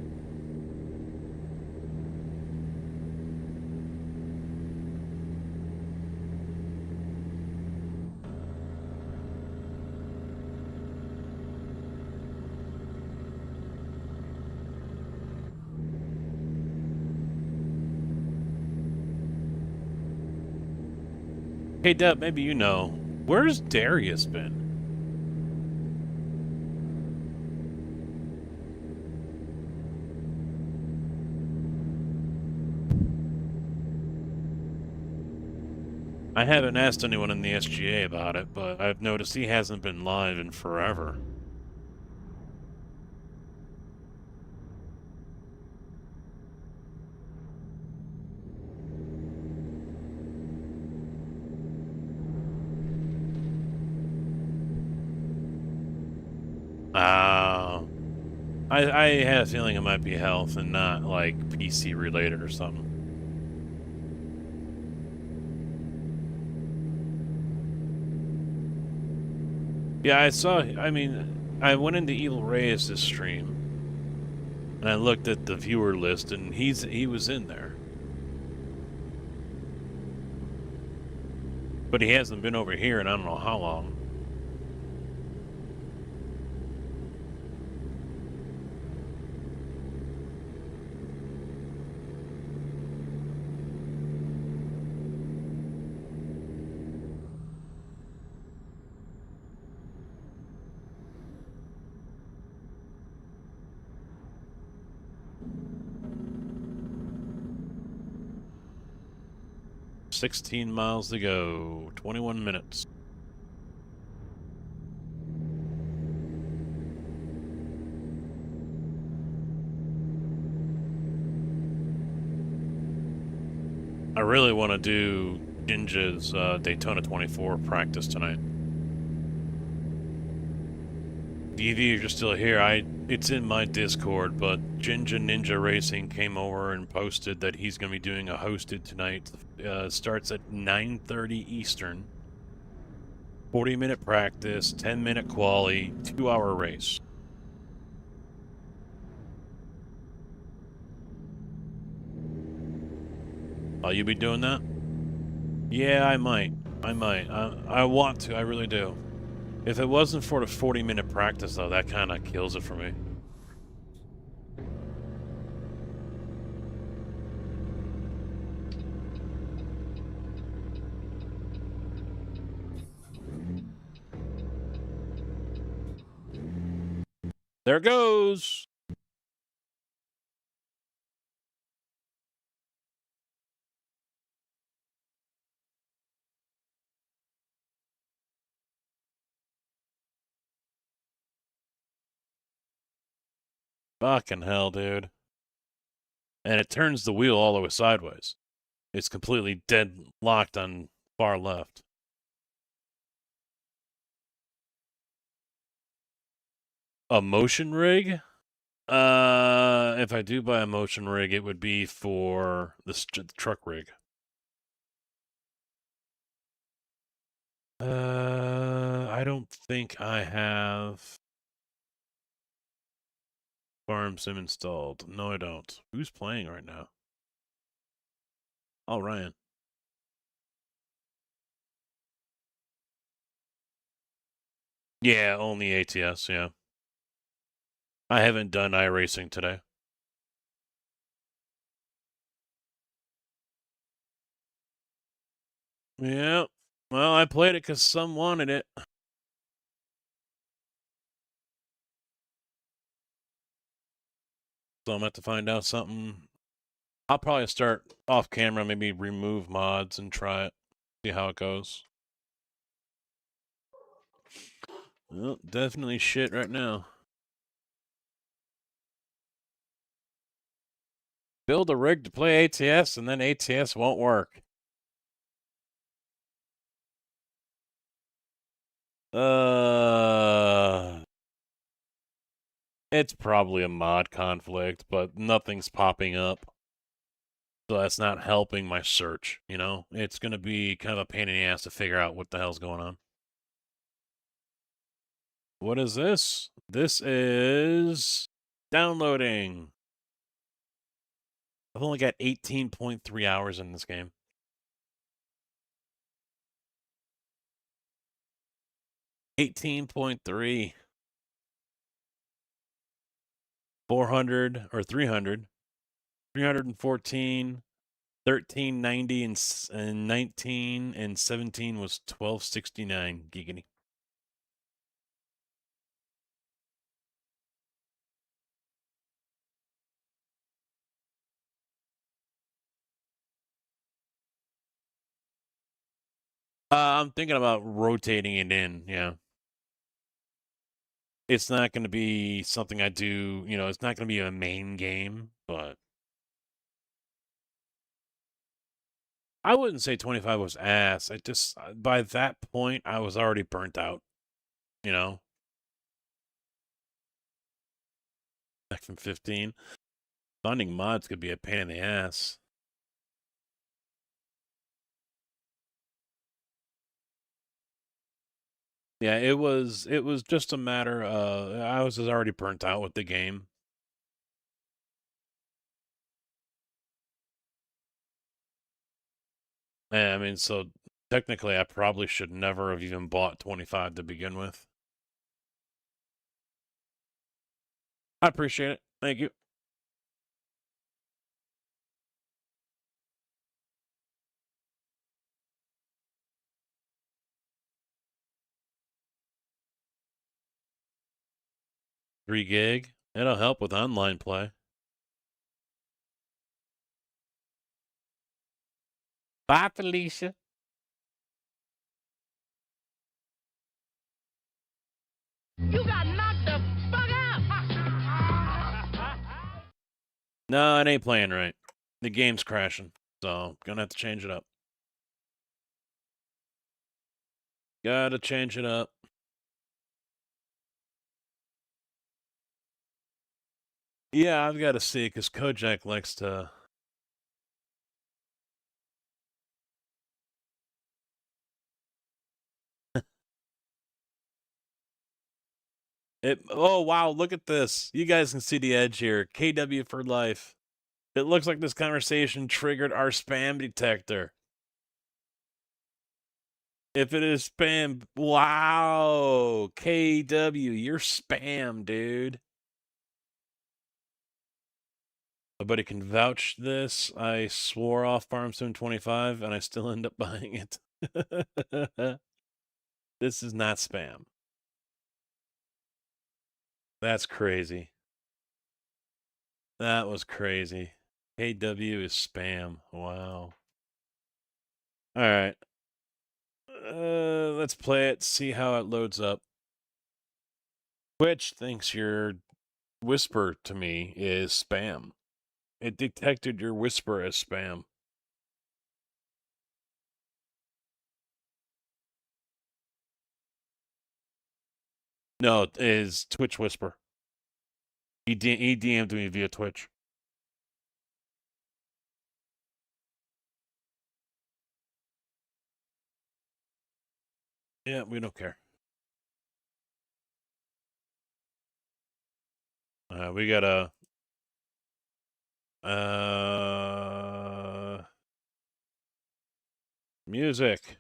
Hey Deb, maybe you know, where's Darius been? I haven't asked anyone in the SGA about it, but I've noticed he hasn't been live in forever. I had a feeling it might be health and not like PC related or something. Yeah, I went into Evil Reyes' stream and I looked at the viewer list and he was in there. But he hasn't been over here in I don't know how long. $16 miles to go, 21 minutes. I really want to do Ninja's Daytona 24 practice tonight. DV, if you're still here, it's in my Discord, but Jinja Ninja Racing came over and posted that he's going to be doing a hosted tonight. Starts at 9:30 Eastern. 40-minute practice, 10-minute quali, 2-hour race. Oh, you be doing that? Yeah, I might. I want to, I really do. If it wasn't for the 40-minute practice, though, that kind of kills it for me. There it goes! Fucking hell, dude. And it turns the wheel all the way sideways. It's completely dead locked on far left. A motion rig? If I do buy a motion rig, it would be for the truck rig. I don't think I have Farm Sim installed. No, I don't. Who's playing right now? Oh, Ryan. Yeah, only ATS, yeah. I haven't done iRacing today. Yeah. Well, I played it because some wanted it. So I'm going to have to find out something. I'll probably start off camera, maybe remove mods and try it. See how it goes. Well, definitely shit right now. Build a rig to play ATS and then ATS won't work. It's probably a mod conflict, but nothing's popping up. So that's not helping my search, you know? It's going to be kind of a pain in the ass to figure out what the hell's going on. What is this? This is downloading. I've only got 18.3 hours in this game. $18.3. 400 or 300. 314. 1390 and 19 and 17 was 1269 giggity. I'm thinking about rotating it in, yeah. It's not going to be something I do, you know, it's not going to be a main game, but I wouldn't say 25 was ass. I just, by that point, I was already burnt out, you know? Back from 15. Finding mods could be a pain in the ass. Yeah, it was just a matter of, I was already burnt out with the game. I mean, so technically, I probably should never have even bought 25 to begin with. I appreciate it. Thank you. $3 gig. It'll help with online play. Bye, Felicia. You got knocked the fuck out. No, it ain't playing right. The game's crashing, so gonna have to change it up. Gotta change it up. Yeah, I've got to see, because Kojak likes to... Oh, wow, look at this. You guys can see the edge here. KW for life. It looks like this conversation triggered our spam detector. If it is spam, wow, KW, you're spam, dude. Nobody can vouch this. I swore off Farm Sim 25 and I still end up buying it. This is not spam. That's crazy. That was crazy. KW is spam. Wow. All right. Let's play it, see how it loads up. Twitch thinks your whisper to me is spam. It detected your whisper as spam. No, it is Twitch Whisper. He DM'd me via Twitch. Yeah, we don't care. We got a music.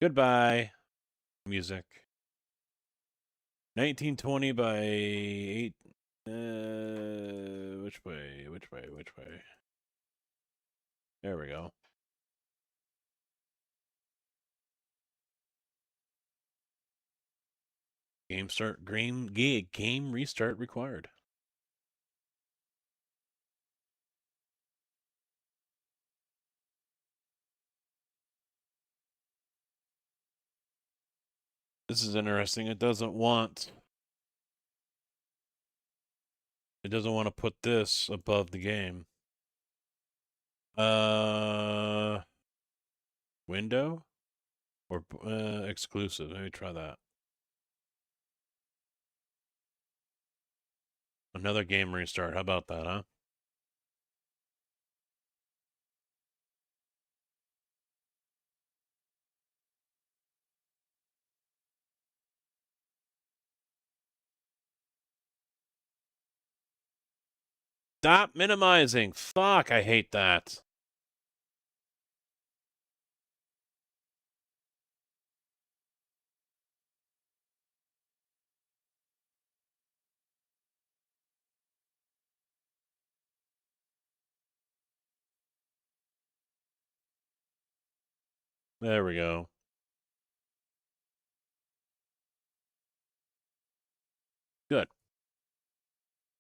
Goodbye, music. 1920 by 8. Which way? Which way? Which way? There we go. Game restart required. This is interesting. It doesn't want to put this above the game. Window or exclusive. Let me try that. Another game restart. How about that, huh? Stop minimizing. Fuck, I hate that. There we go. Good.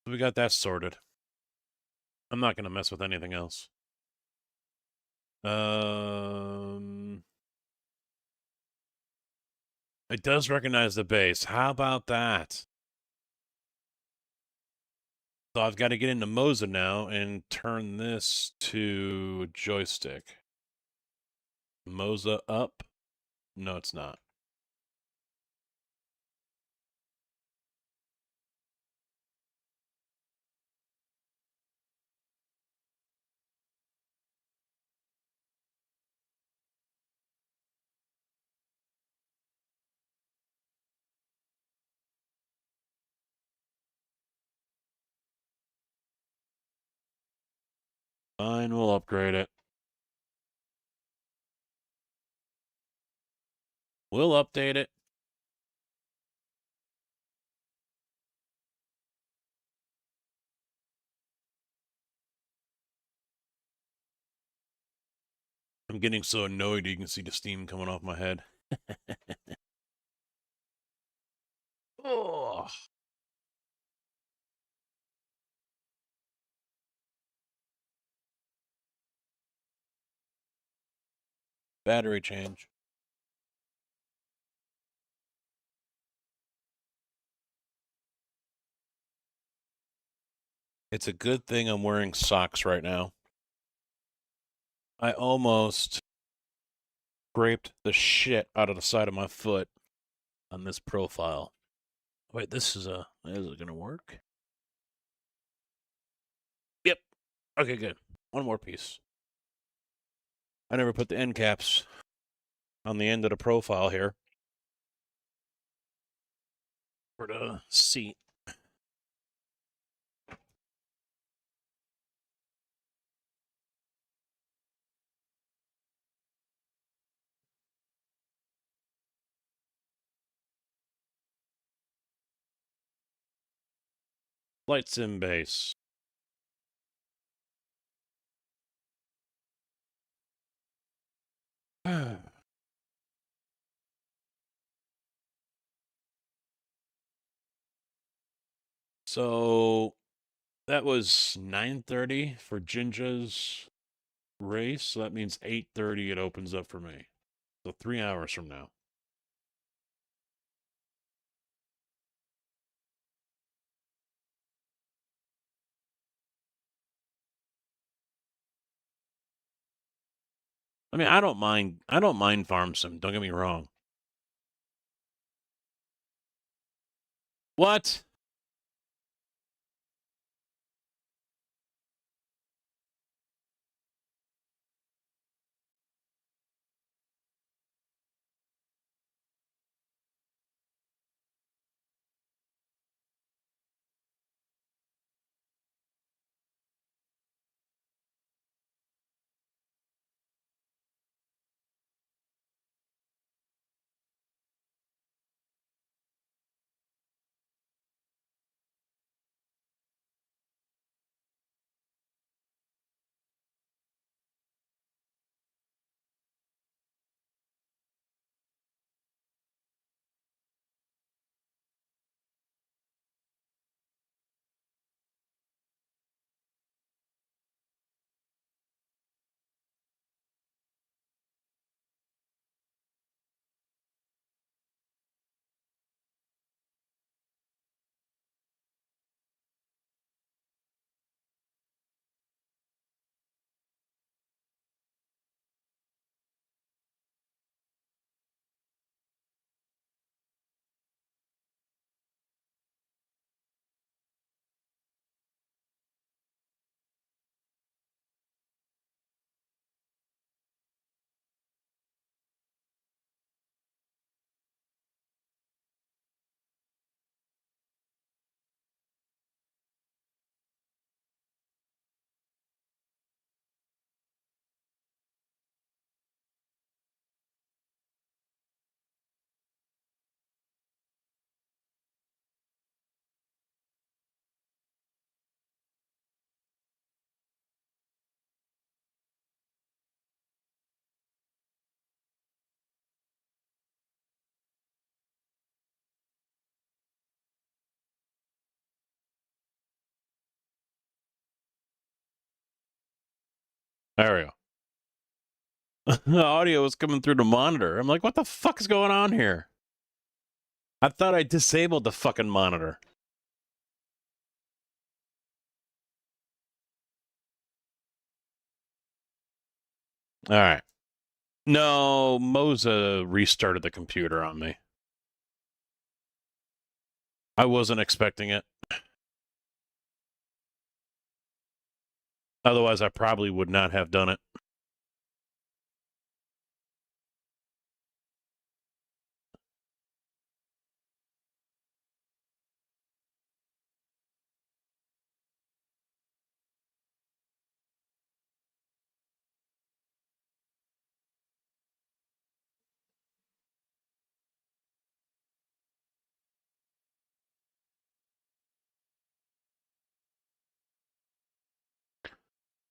We got that sorted. I'm not going to mess with anything else. It does recognize the base. How about that? So I've got to get into Moza now and turn this to joystick. Moza up? No, it's not. Fine, we'll upgrade it. We'll update it. I'm getting so annoyed you can see the steam coming off my head. Oh. Battery change. It's a good thing I'm wearing socks right now. I almost scraped the shit out of the side of my foot on this profile. Wait, is it gonna work? Yep. Okay, good. One more piece. I never put the end caps on the end of the profile here for the seat. Flight sim base. So that was 9:30 for Jinja's race. So that means 8:30 it opens up for me. So 3 hours from now. I mean, I don't mind farm sim, don't get me wrong. What? There we go. The audio was coming through the monitor. I'm like, what the fuck is going on here? I thought I disabled the fucking monitor. All right. No, Moza restarted the computer on me. I wasn't expecting it. Otherwise, I probably would not have done it.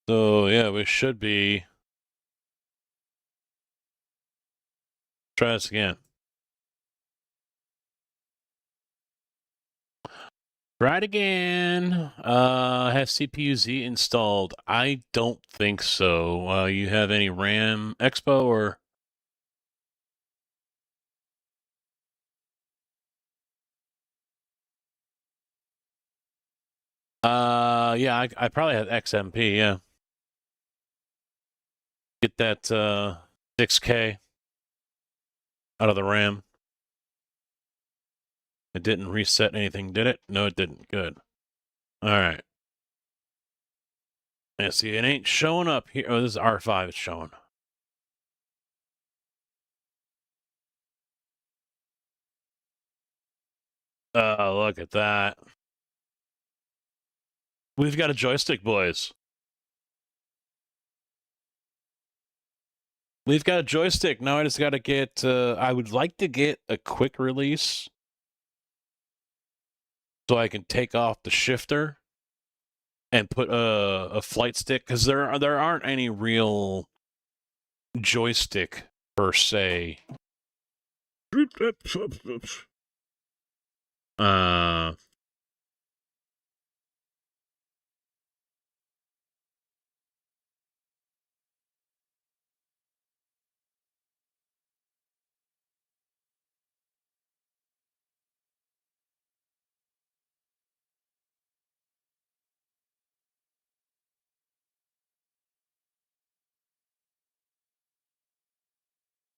So, yeah, we should be... Try this again. Try it again. Have CPU-Z installed? I don't think so. You have any RAM Expo or... Yeah, I probably have XMP, yeah. Get that 6K out of the RAM. It didn't reset anything, did it? No, it didn't. Good. All right. Yeah, see, it ain't showing up here. Oh, this is R5 it's showing. Look at that. We've got a joystick, boys. We've got a joystick. Now I just got to get... I would like to get a quick release so I can take off the shifter and put a flight stick, because there aren't any real joystick per se.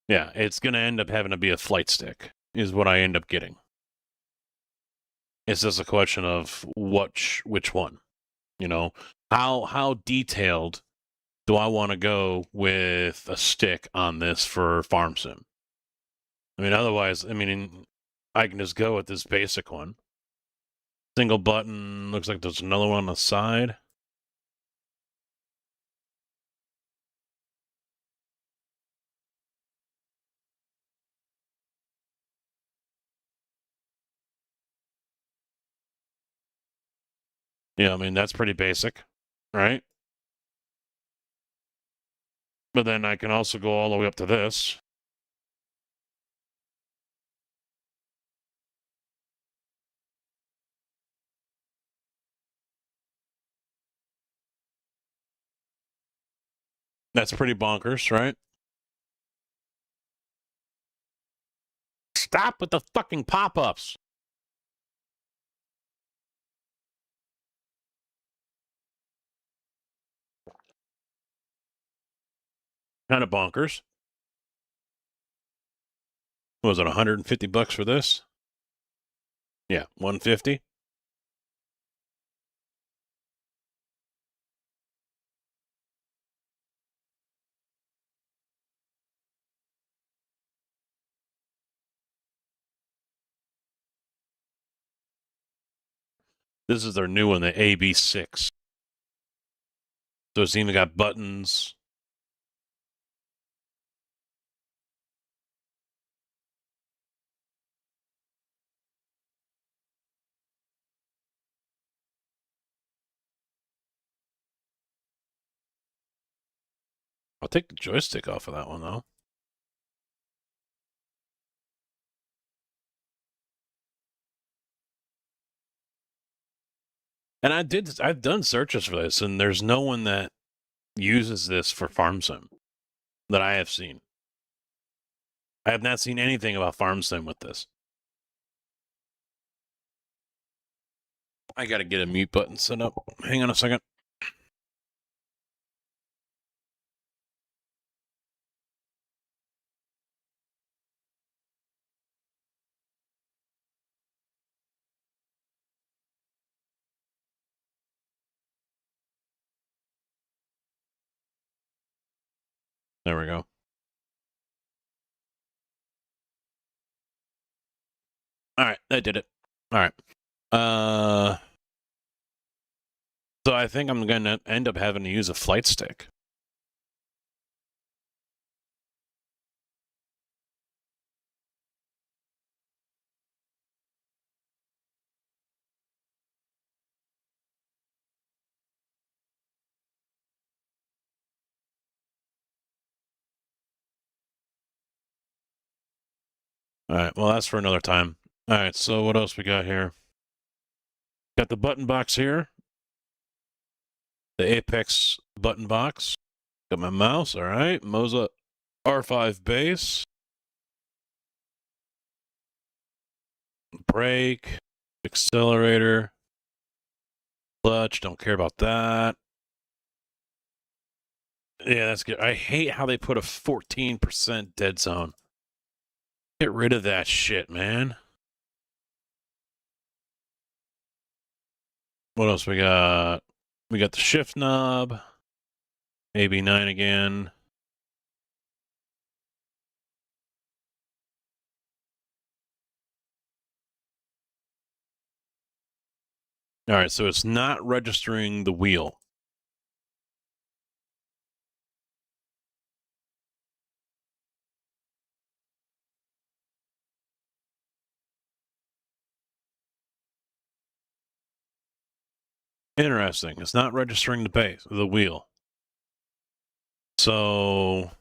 Yeah, it's going to end up having to be a flight stick, is what I end up getting. It's just a question of which one, you know? How detailed do I want to go with a stick on this for Farm Sim? I mean, otherwise, I mean, I can just go with this basic one. Single button, looks like there's another one on the side. Yeah, I mean, that's pretty basic, right? But then I can also go all the way up to this. That's pretty bonkers, right? Stop with the fucking pop-ups. Kind of bonkers. What was it, 150 bucks for this? Yeah, 150. This is their new one, the AB6. So it's even got buttons. I'll take the joystick off of that one, though. And I've done searches for this, and there's no one that uses this for farm sim that I have seen. I have not seen anything about farm sim with this. I gotta get a mute button set up. Hang on a second. There we go. All right, that did it. All right. So I think I'm gonna end up having to use a flight stick. All right, well, that's for another time. All right, so what else we got here? Got the button box here. The Apex button box. Got my mouse, all right. Moza R5 base. Brake. Accelerator. Clutch, don't care about that. Yeah, that's good. I hate how they put a 14% dead zone. Get rid of that shit, man. What else we got? We got the shift knob. AB9 again. All right, so it's not registering the wheel. Interesting. It's not registering the base, the wheel. So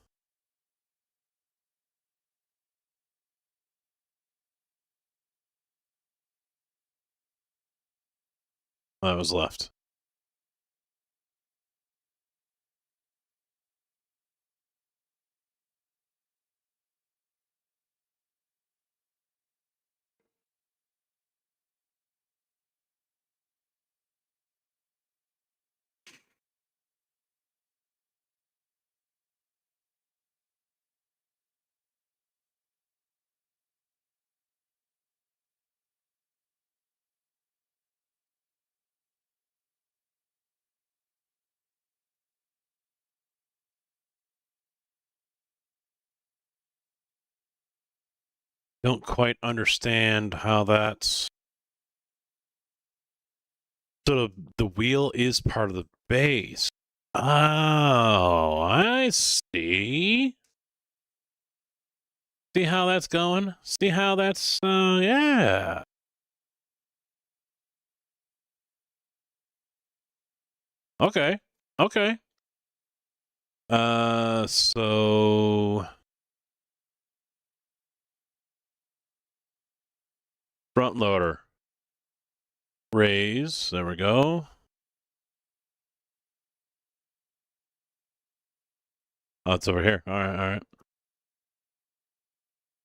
that was left. Don't quite understand how that's. So the wheel is part of the base. Oh, I see. See how that's going? See how that's, yeah. Okay. Okay. So front loader. Raise. There we go. Oh, it's over here. All right, all right.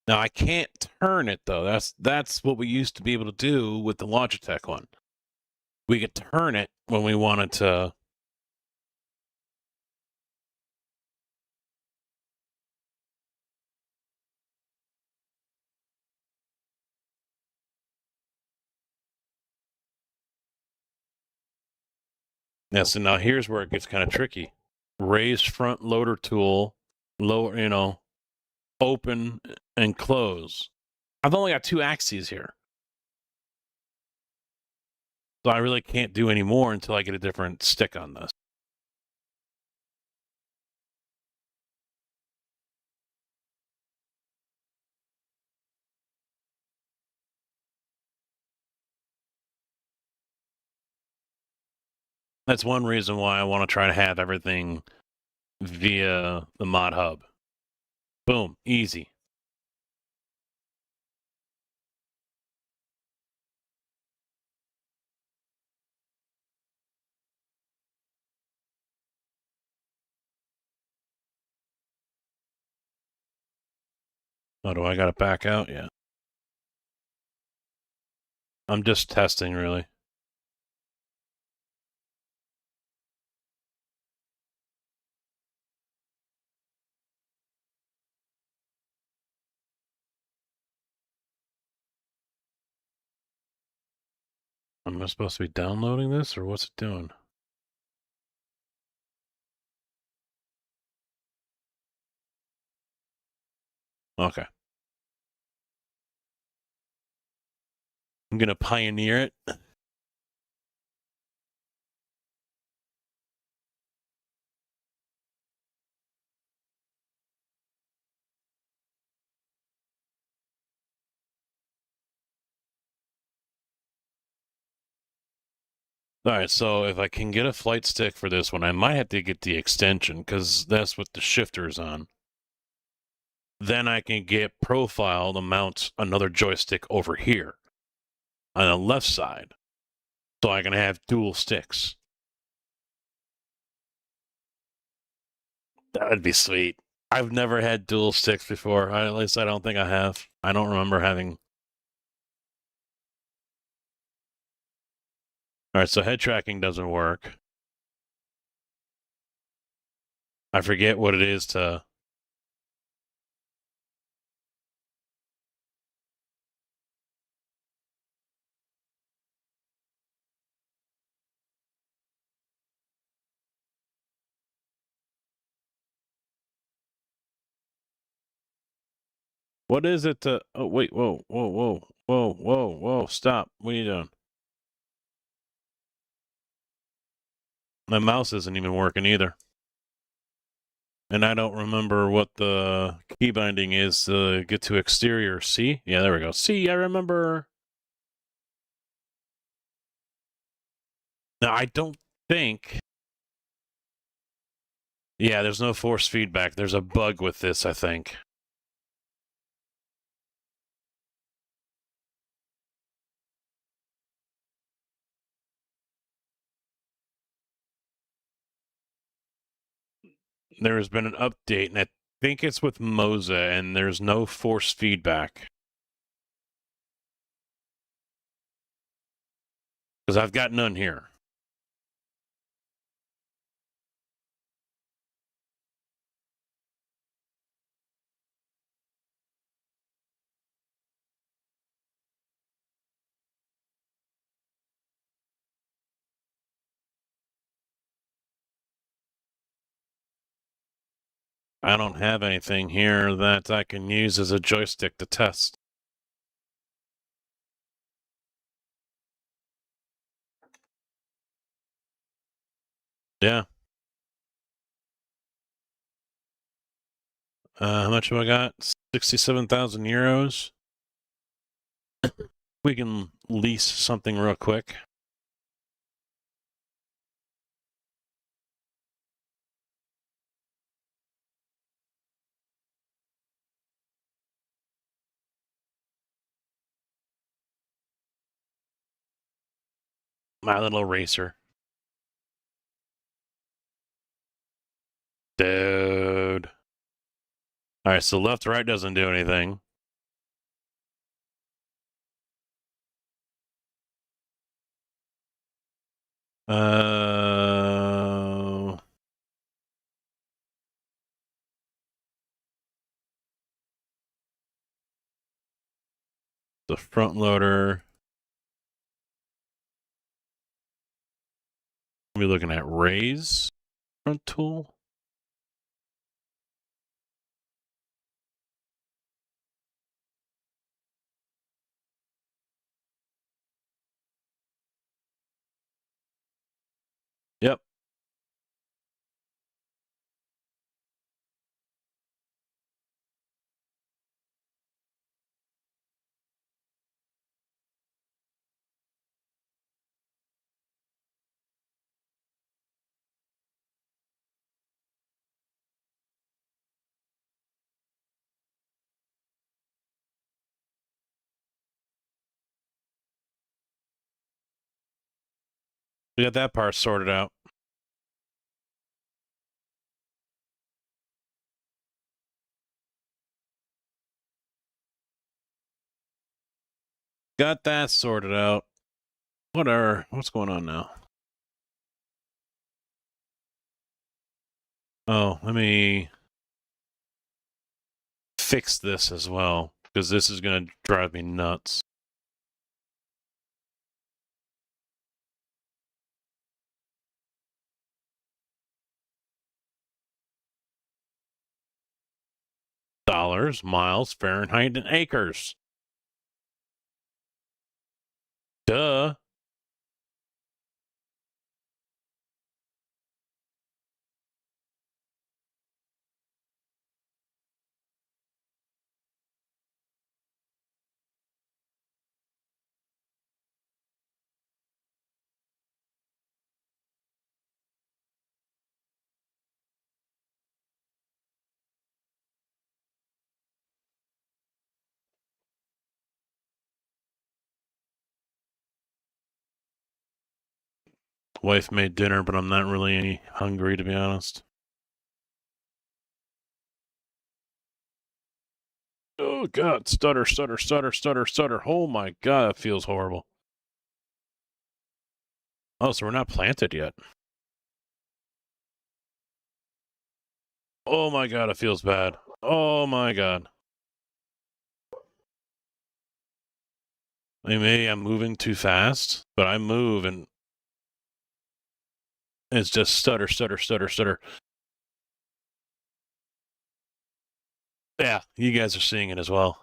Now I can't turn it though. That's what we used to be able to do with the Logitech one. We could turn it when we wanted to. Yeah, so now here's where it gets kind of tricky. Raise front loader tool, lower, open and close. I've only got 2 axes here. So I really can't do any more until I get a different stick on this. That's one reason why I want to try to have everything via the mod hub. Boom, easy. Oh, do I gotta back out? Yeah. I'm just testing, really. Am I supposed to be downloading this, or what's it doing? Okay. I'm gonna pioneer it. Alright, so if I can get a flight stick for this one, I might have to get the extension, because that's what the shifter is on. Then I can get profile to mount another joystick over here on the left side, so I can have dual sticks. That would be sweet. I've never had dual sticks before. At least I don't think I have. I don't remember having. Alright, so head tracking doesn't work. I forget what it is to... What is it to... Oh, wait, whoa, whoa, whoa, whoa, whoa, whoa, stop. What are you doing? My mouse isn't even working either. And I don't remember what the key binding is to get to exterior. C? Yeah, there we go. C, I remember. Now, I don't think... Yeah, there's no force feedback. There's a bug with this, I think. There has been an update, and I think it's with Moza, and there's no force feedback. Because I've got none here. I don't have anything here that I can use as a joystick to test. Yeah. How much have I got? 67,000 euros. We can lease something real quick. My little racer. Dude. Alright, so left right doesn't do anything. The front loader. We're looking at raise front tool. Yep. We got that part sorted out. Got that sorted out. What's going on now? Oh, let me fix this as well, because this is going to drive me nuts. Dollars, miles, Fahrenheit, and acres. Duh. Wife made dinner, but I'm not really hungry, to be honest. Oh, God. Stutter, stutter, stutter, stutter, stutter. Oh, my God. That feels horrible. Oh, so we're not planted yet. Oh, my God. It feels bad. Oh, my God. I mean, maybe I'm moving too fast, but I move and it's just stutter, stutter, stutter, stutter. Yeah, you guys are seeing it as well.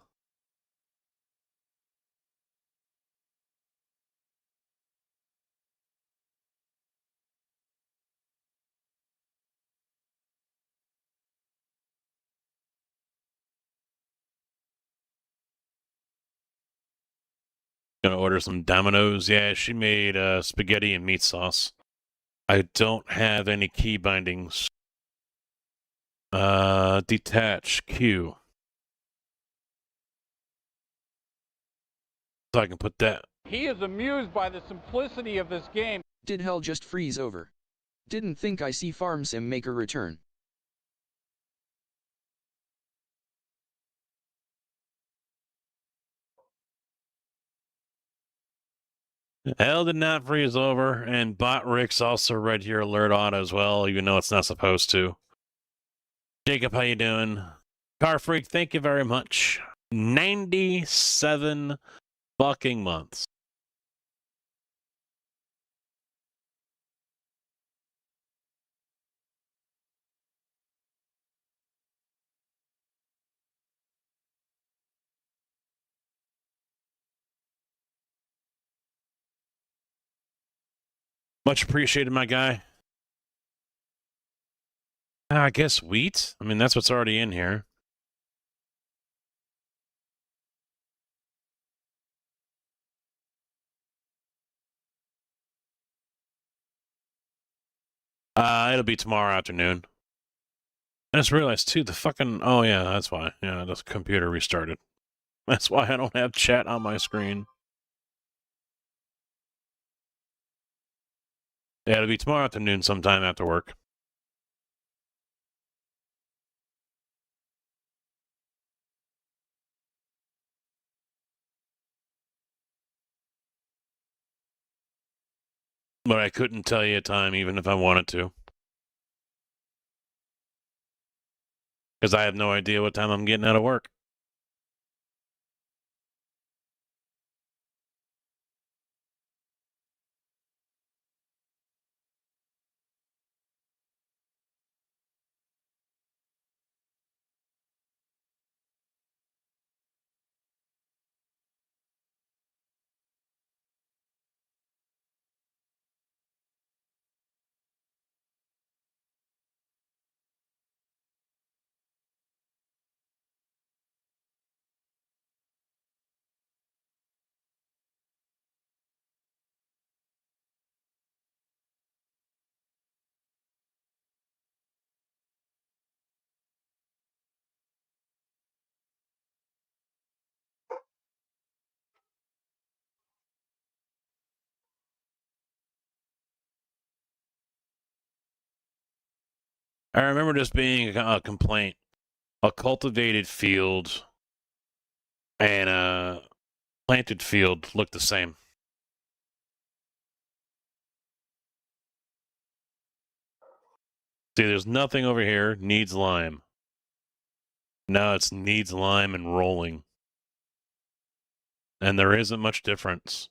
Gonna order some Domino's. Yeah, she made spaghetti and meat sauce. I don't have any key bindings. Detach Q. So I can put that. He is amused by the simplicity of this game. Did hell just freeze over? Didn't think I see Farm Sim Maker return. Hell did not freeze over, and Bot Rick's also read your alert auto as well, even though it's not supposed to. Jacob, how you doing? Car Freak, thank you very much. 97 fucking months. Much appreciated, my guy. I guess wheat? I mean, that's what's already in here. It'll be tomorrow afternoon. I just realized, too, the fucking... Oh, yeah, that's why. Yeah, the computer restarted. That's why I don't have chat on my screen. Yeah, it'll be tomorrow afternoon sometime after work. But I couldn't tell you a time even if I wanted to. Because I have no idea what time I'm getting out of work. I remember this being a complaint. A cultivated field and planted field look the same. See, there's nothing over here. Needs lime. Now it's needs lime and rolling. And there isn't much difference.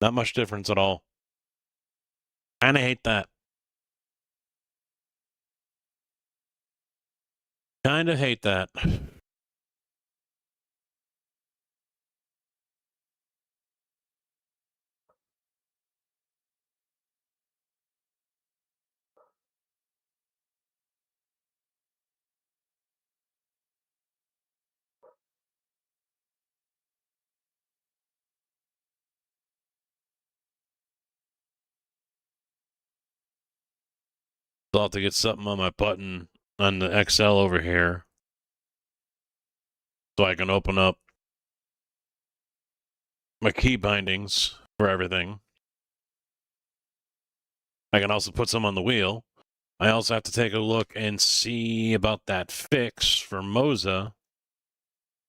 Not much difference at all. Kinda hate that. Kinda hate that. So I'll have to get something on my button on the XL over here so I can open up my key bindings for everything. I can also put some on the wheel. I also have to take a look and see about that fix for Moza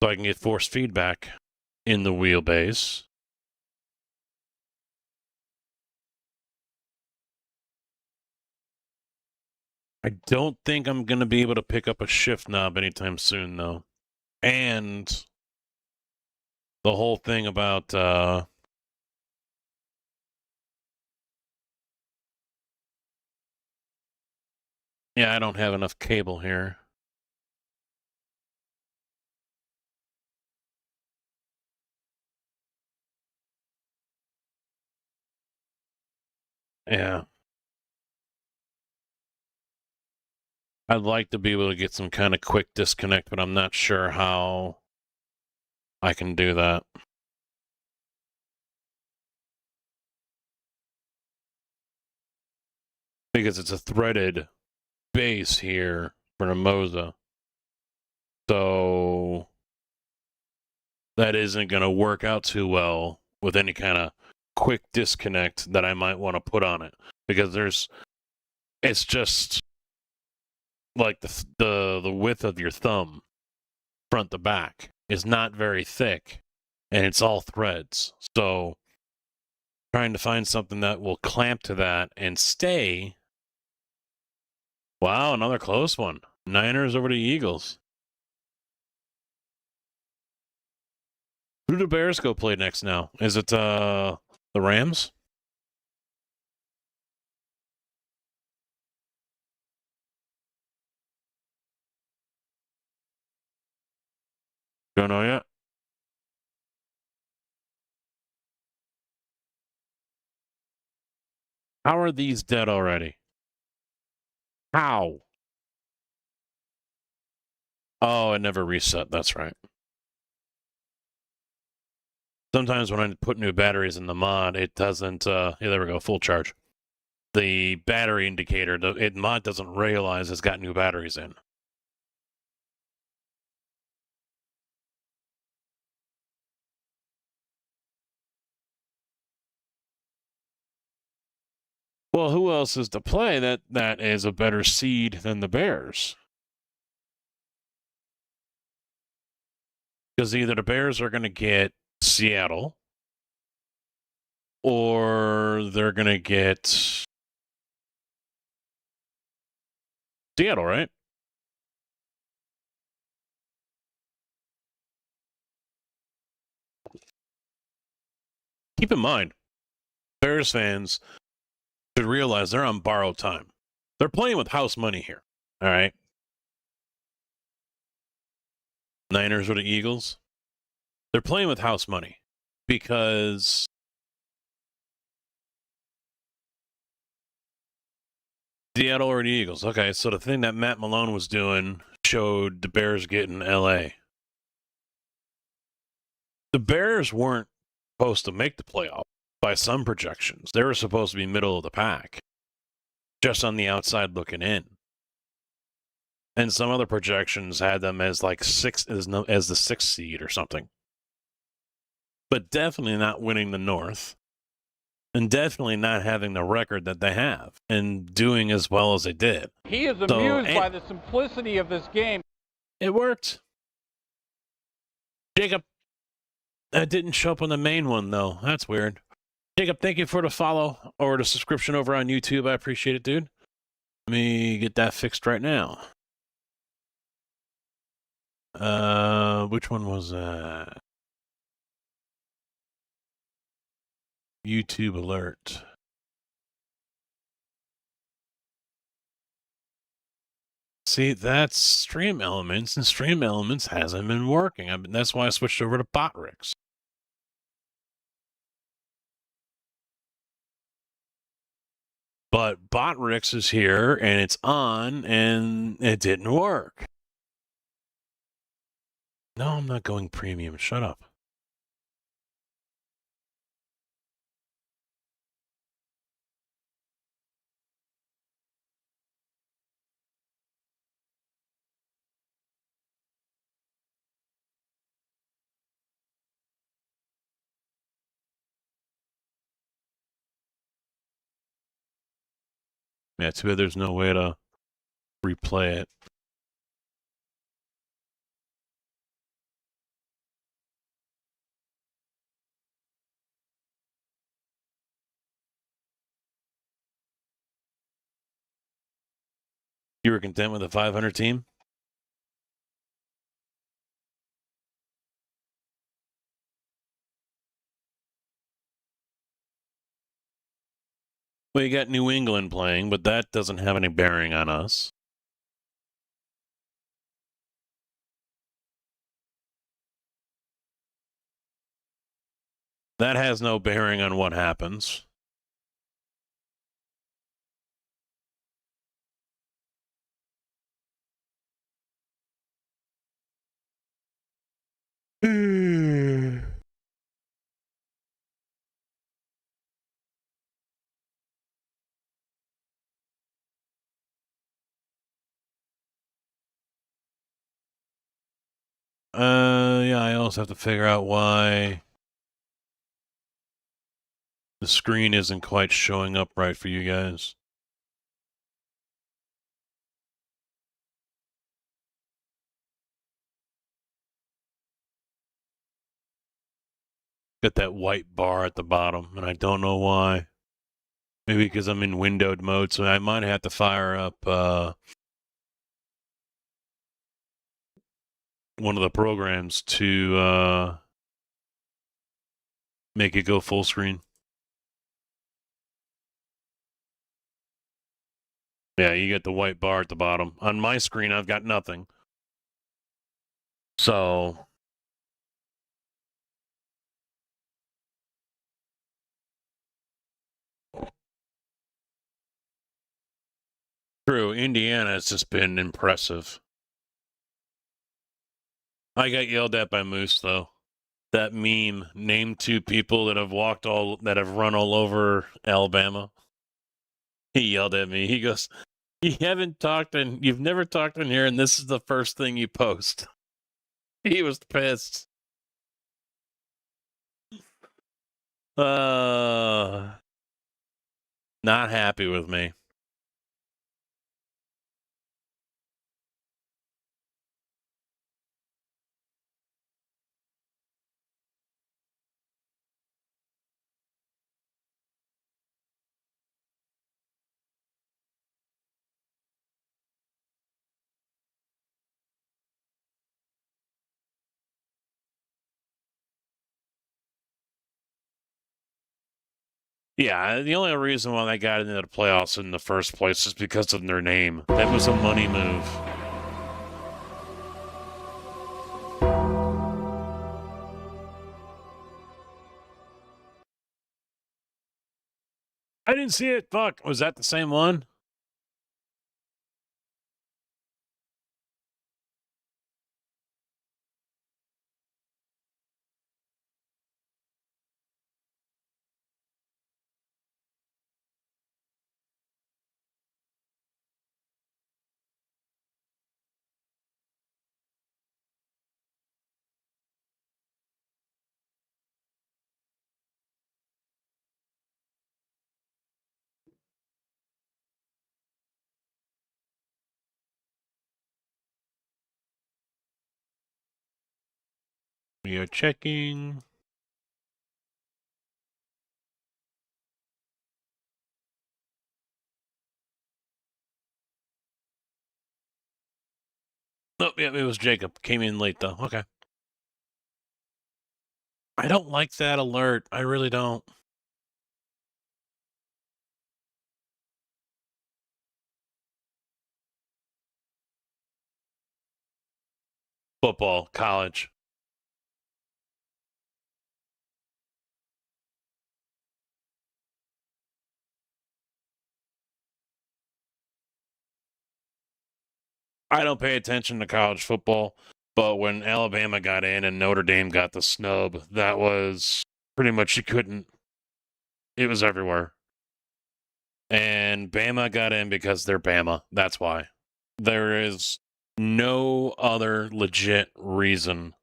so I can get force feedback in the wheelbase. I don't think I'm going to be able to pick up a shift knob anytime soon, though. And the whole thing about yeah, I don't have enough cable here. Yeah. I'd like to be able to get some kind of quick disconnect, but I'm not sure how I can do that. Because it's a threaded base here for a Moza. So that isn't going to work out too well with any kind of quick disconnect that I might want to put on it. Because it's just like the width of your thumb, front to back, is not very thick, and it's all threads. So trying to find something that will clamp to that and stay. Wow, another close one. Niners over the Eagles. Who do the Bears go play next now? Is it the Rams? Don't know yet. How are these dead already? How? Oh, it never reset. That's right. Sometimes when I put new batteries in the mod, it doesn't. Yeah, there we go. Full charge. The battery indicator, the mod doesn't realize it's got new batteries in. Well, who else is to play that is a better seed than the Bears? Because either the Bears are going to get Seattle, or they're going to get Seattle, right? Keep in mind, Bears fans should realize they're on borrowed time. They're playing with house money here, all right? Niners or the Eagles, they're playing with house money because Seattle or the Eagles. Okay, so the thing that Matt Malone was doing showed the Bears getting LA. The Bears weren't supposed to make the playoff by some projections. They were supposed to be middle of the pack, just on the outside looking in. And some other projections had them as like as the 6th seed or something. But definitely not winning the North. And definitely not having the record that they have and doing as well as they did. He is amused by the simplicity of this game. It worked. Jacob. That didn't show up on the main one, though. That's weird. Jacob, thank you for the follow or the subscription over on YouTube. I appreciate it, dude. Let me get that fixed right now. Which one was that? YouTube alert. See, that's Stream Elements, and Stream Elements hasn't been working. That's why I switched over to Botrix. But Botrix is here, and it's on, and it didn't work. No, I'm not going premium. Shut up. Yeah, too bad there's no way to replay it. You were content with the 500 team? Well, you got New England playing, but that doesn't have any bearing on us. That has no bearing on what happens. Yeah, I also have to figure out why the screen isn't quite showing up right for you guys. Got that white bar at the bottom, and I don't know why. Maybe because I'm in windowed mode, so I might have to fire up one of the programs to make it go full screen. Yeah, you get the white bar at the bottom. On my screen, I've got nothing. So true, Indiana has just been impressive. I got yelled at by Moose though. That meme, name two people that have run all over Alabama. He yelled at me. He goes, you've never talked in here, and this is the first thing you post. He was pissed. Not happy with me. Yeah, the only reason why they got into the playoffs in the first place is because of their name. That was a money move. I didn't see it. Fuck. Was that the same one? We are checking. Oh, yeah, it was Jacob. Came in late, though. Okay. I don't like that alert. I really don't. Football, college. I don't pay attention to college football, but when Alabama got in and Notre Dame got the snub, that was pretty much you couldn't. It was everywhere. And Bama got in because they're Bama. That's why. There is no other legit reason.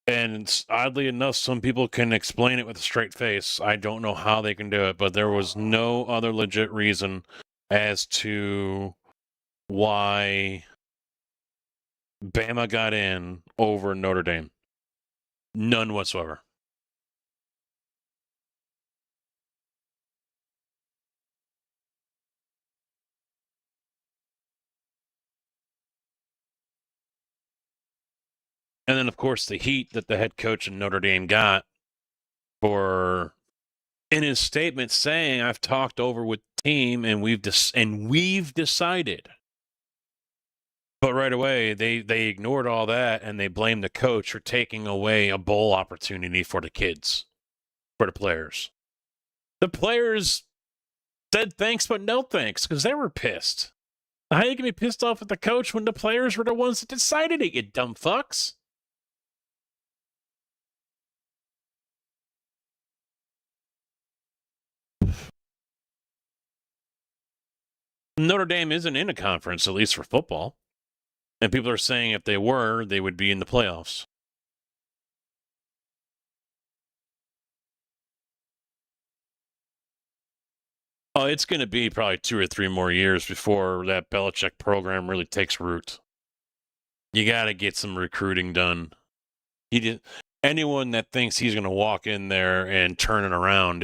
And oddly enough, some people can explain it with a straight face. I don't know how they can do it, but there was no other legit reason as to why Bama got in over Notre Dame. None whatsoever. And then, of course, the heat that the head coach in Notre Dame got for in his statement saying, "I've talked over with the team and we've decided." But right away, they ignored all that and they blamed the coach for taking away a bowl opportunity for the kids, for the players. The players said thanks, but no thanks, because they were pissed. How you can be pissed off at the coach when the players were the ones that decided it, you dumb fucks? Notre Dame isn't in a conference, at least for football. And people are saying if they were, they would be in the playoffs. Oh, it's going to be probably 2 or 3 more years before that Belichick program really takes root. You got to get some recruiting done. Anyone that thinks he's going to walk in there and turn it around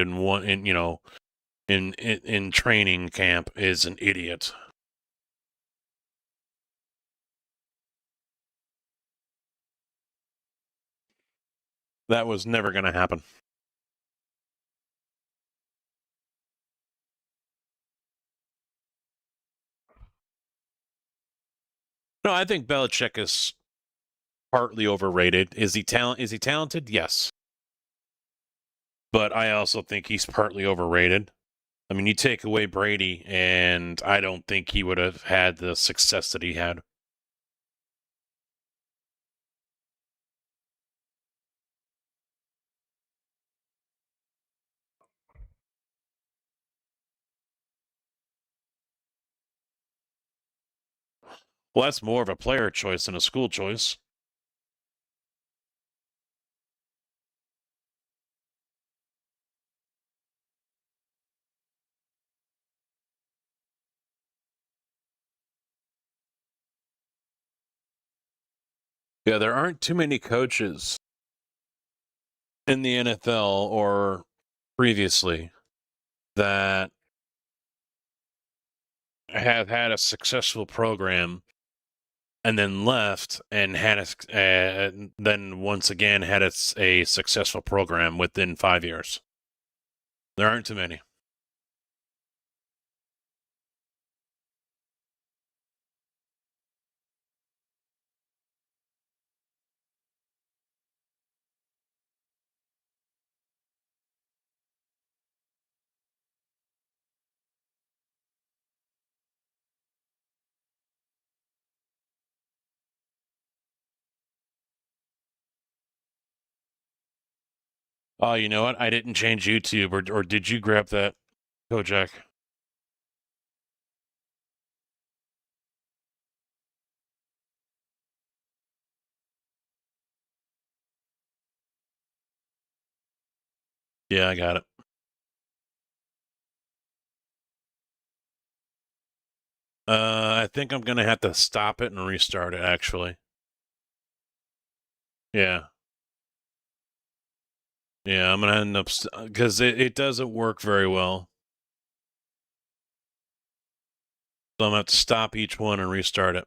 in training camp is an idiot. That was never going to happen. No, I think Belichick is partly overrated. Is he talented? Yes. But I also think he's partly overrated. I mean, you take away Brady, and I don't think he would have had the success that he had. Well, that's more of a player choice than a school choice. Yeah, there aren't too many coaches in the NFL or previously that have had a successful program and then left and had then once again had a successful program within 5 years. There aren't too many. Oh, you know what? I didn't change YouTube, or did you grab that, Kojak? Yeah, I got it. I think I'm gonna have to stop it and restart it, actually. Yeah. Yeah, I'm gonna end up because it doesn't work very well. So I'm going to have to stop each one and restart it.